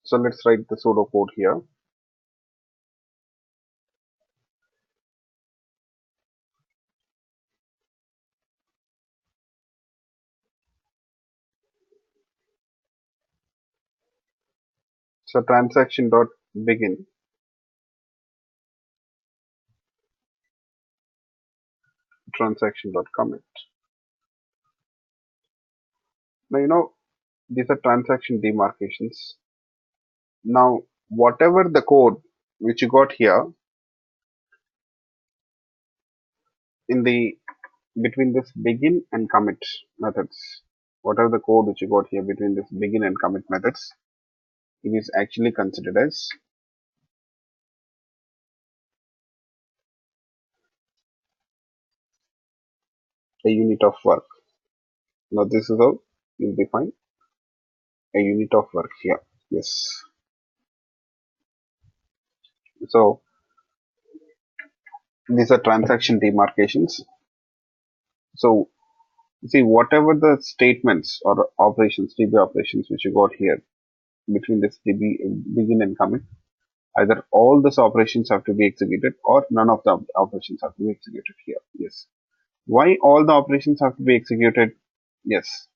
So let's write the pseudocode here. So transaction dot begin, transaction dot commit. Now you know these are transaction demarcations. Now whatever the code which you got here in the between this begin and commit methods, whatever the code which you got here between this begin and commit methods, it is actually considered as a unit of work. Now this is how you define a unit of work here. Yes. So these are transaction demarcations. So see whatever the statements or operations, DB operations which you got here between this DB begin and commit, either all these operations have to be executed or none of the operations have to be executed here. Yes. Why all the operations have to be executed? Yes.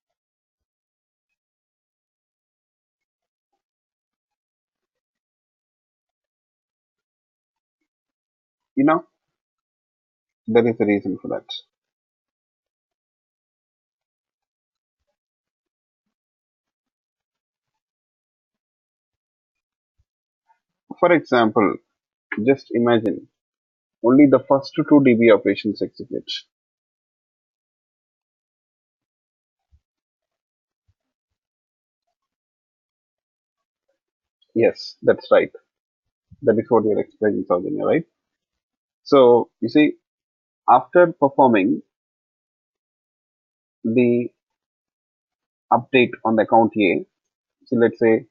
You know, there is a reason for that. For example, just imagine only the first two DB operations execute. Yes, that's right. That is what you're explaining, Saujanya, right? So, you see, after performing the update on the account A, so let's say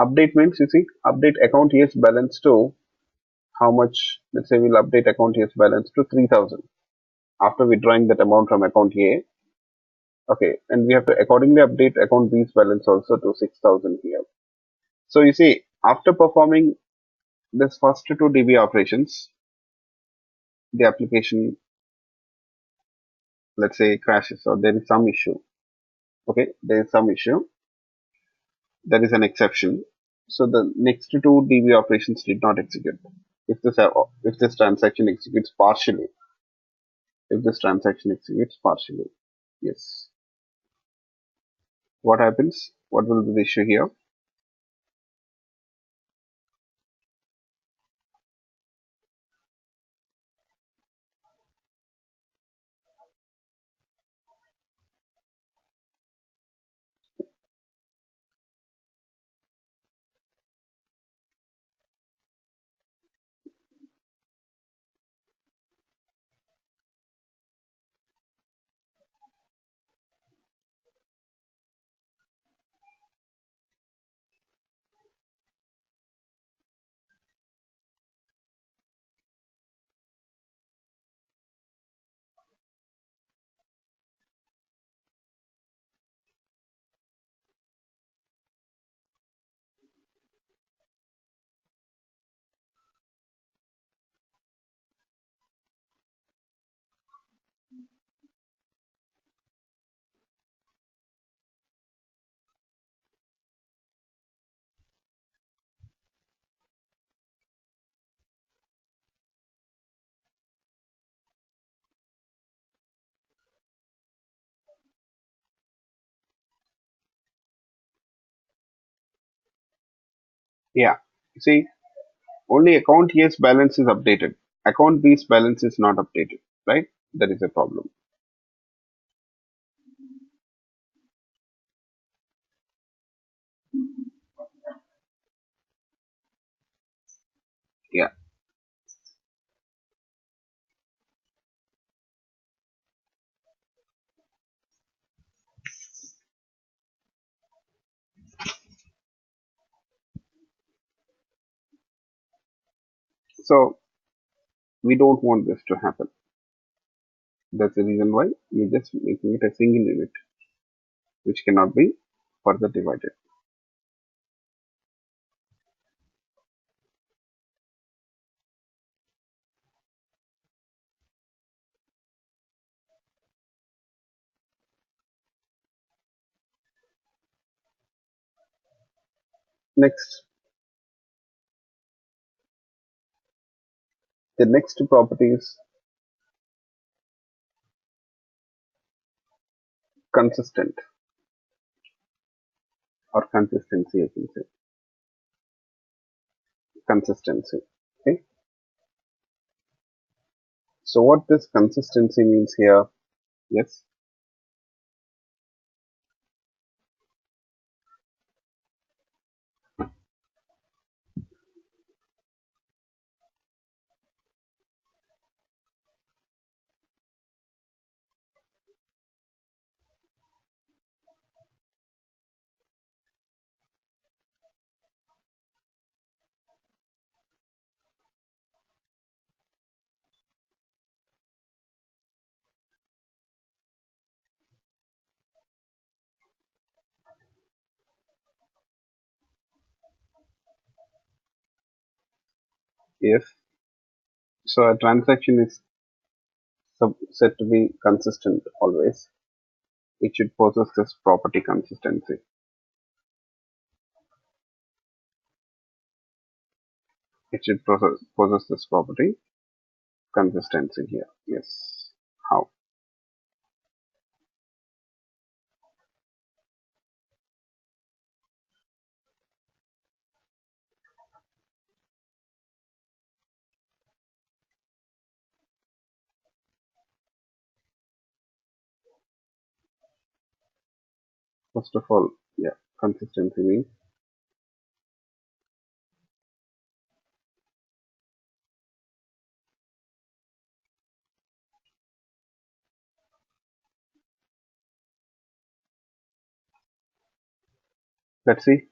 update means, you see, update account A's balance to how much, let's say we'll update account A's balance to 3000 after withdrawing that amount from account A. Okay, and we have to accordingly update account B's balance also to 6000 here. So you see, after performing this first two DB operations, the application, let's say, crashes or there is some issue. Okay, there is some issue. There is an exception. So the next two DB operations did not execute. If this transaction executes partially, if this transaction executes partially, yes. What happens? What will be the issue here? Yeah. See, only account A's balance is updated. Account B's balance is not updated, right? That is a problem. Yeah. So we don't want this to happen. That's the reason why you're just making it a single unit, which cannot be further divided. Next, the next property is consistent or consistency, I can say. Consistency. Okay. So what this consistency means here, yes, yes. So a transaction is said to be consistent always. It should possess this property consistency. It should possess this property consistency here. Yes. How? First of all, yeah, consistency means, let's see,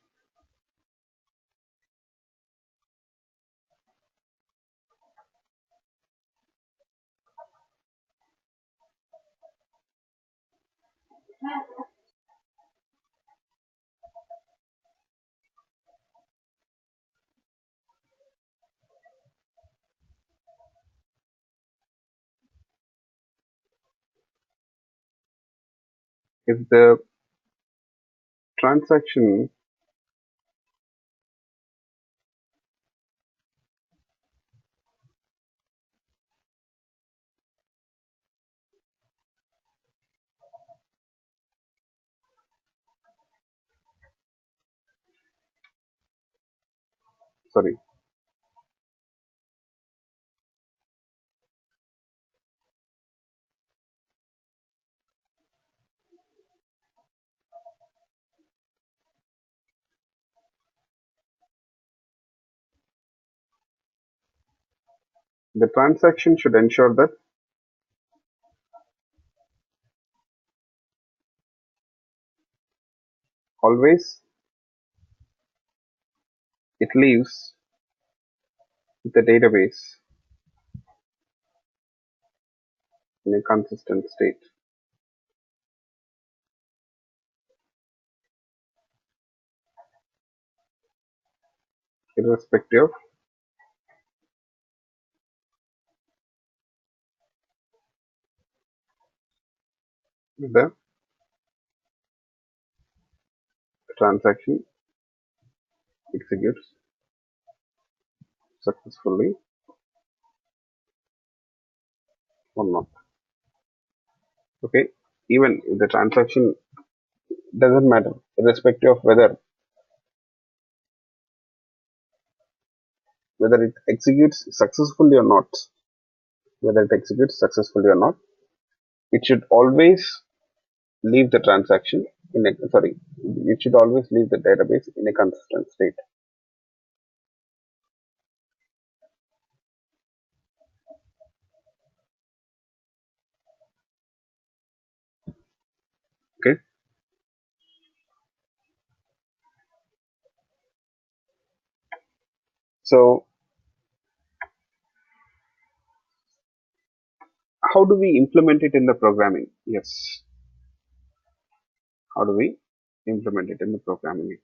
if the transaction, sorry, the transaction should ensure that always it leaves the database in a consistent state, irrespective of the transaction executes successfully or not. Okay, even if the transaction doesn't matter, irrespective of whether whether it executes successfully or not, whether it executes successfully or not, it should always leave the transaction in a, sorry, it should always leave the database in a consistent state. Okay. So how do we implement it in the programming? Yes. How do we implement it in the programming?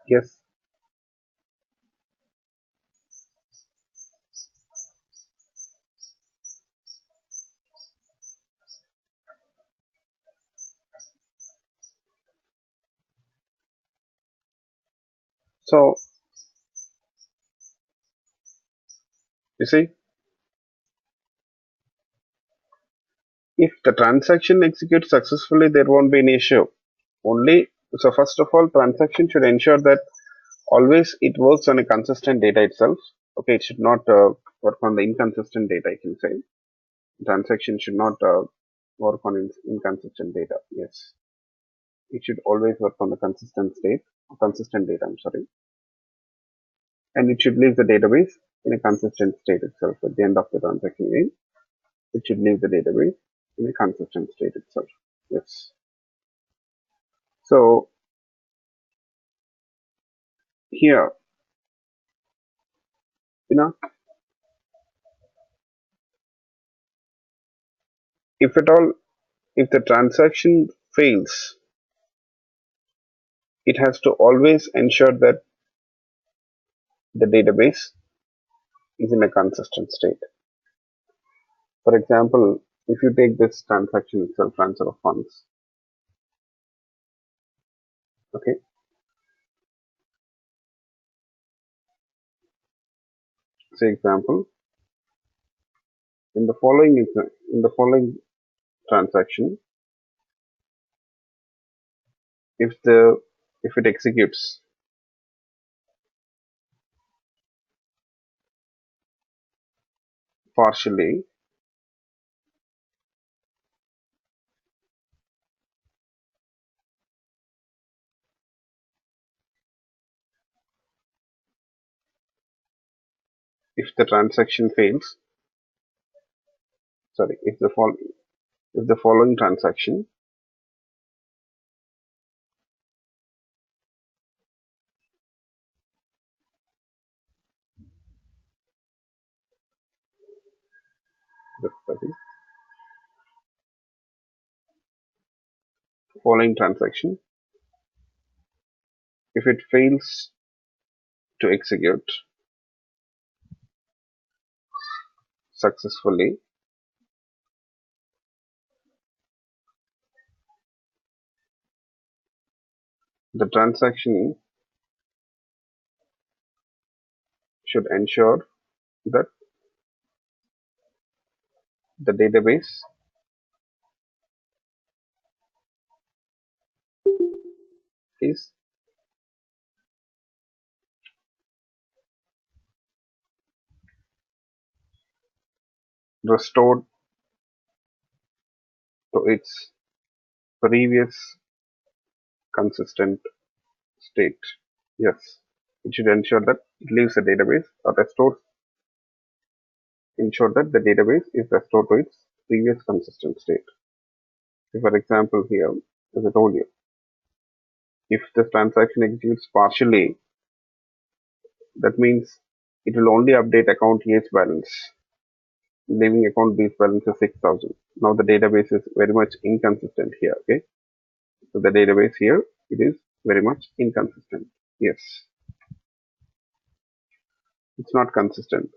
Yes. So you see, if the transaction executes successfully, there won't be an issue. Only so first of all, transaction should ensure that always it works on a consistent data itself. Okay, it should not work on the inconsistent data. I can say transaction should not work on inconsistent data. Yes, it should always work on the consistent data. I'm sorry, and it should leave the database in a consistent state itself. At the end of the transaction name, it should leave the database in a consistent state itself. Yes. So here, you know, if at all, if the transaction fails, it has to always ensure that the database is in a consistent state. For example, if you take this transaction itself, transfer of funds, okay, say example, in the following transaction, if the if it executes partially, if the transaction fails, sorry, if the following transaction, the following transaction, if it fails to execute successfully, the transaction should ensure that the database is restored to its previous consistent state. Yes, it should ensure that it leaves the database or ensure that the database is restored to its previous consistent state. So for example here, as I told you, if the transaction executes partially, that means it will only update account A's balance, leaving account B's balance as 6,000. Now the database is very much inconsistent here. Okay, so the database here, it is very much inconsistent. Yes, it's not consistent.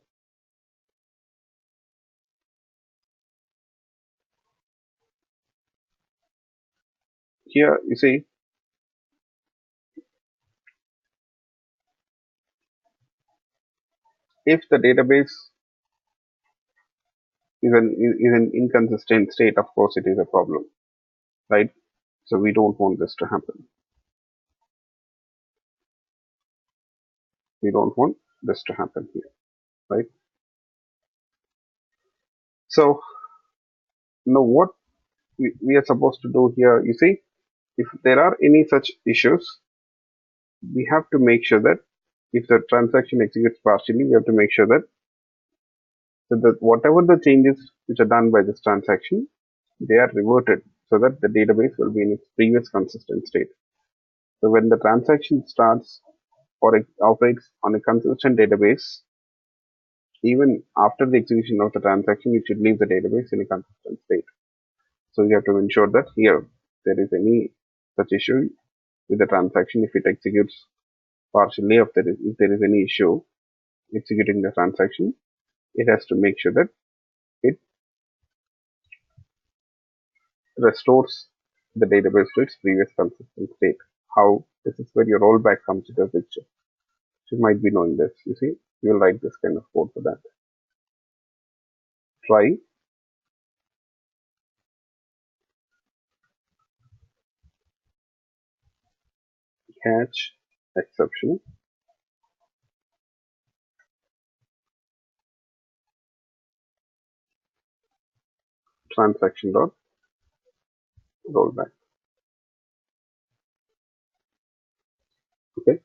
Here you see, if the database is an inconsistent state, of course it is a problem, right? So we don't want this to happen. We don't want this to happen here, right? So now what we are supposed to do here, you see, if there are any such issues, we have to make sure that if the transaction executes partially, we have to make sure that, whatever the changes which are done by this transaction, they are reverted so that the database will be in its previous consistent state. So when the transaction starts or it operates on a consistent database, even after the execution of the transaction, it should leave the database in a consistent state. So you have to ensure that here there is any such issue with the transaction. If it executes partially, if there is any issue executing the transaction, it has to make sure that it restores the database to its previous consistent state. How? This is where your rollback comes into the picture. You might be knowing this. You see, you will write this kind of code for that. Try catch exception transaction dot rollback. Okay.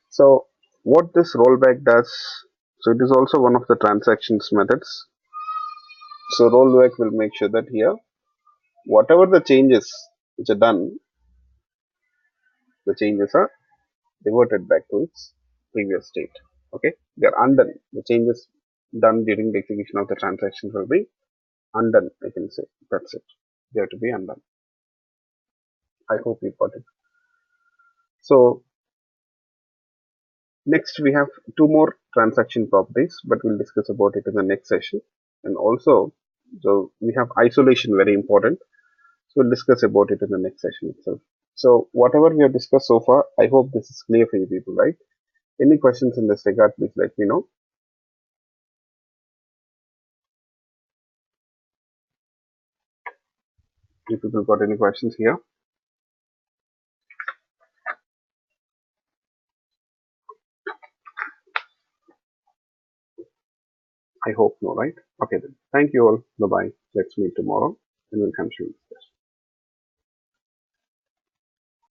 So what this rollback does, so it is also one of the transactions methods. So rollback will make sure that here, whatever the changes which are done, the changes are reverted back to its previous state. Okay, they are undone. The changes done during the execution of the transaction will be undone. I can say that's it. They have to be undone. I hope you got it. So next we have two more transaction properties, but we'll discuss about it in the next session. And also, so we have isolation, very important. So we'll discuss about it in the next session itself. So whatever we have discussed so far, I hope this is clear for you people, right? Any questions in this regard, please let me know. If people got any questions here. I hope no, right? Okay then. Thank you all. Bye bye. Let's meet tomorrow and we'll continue.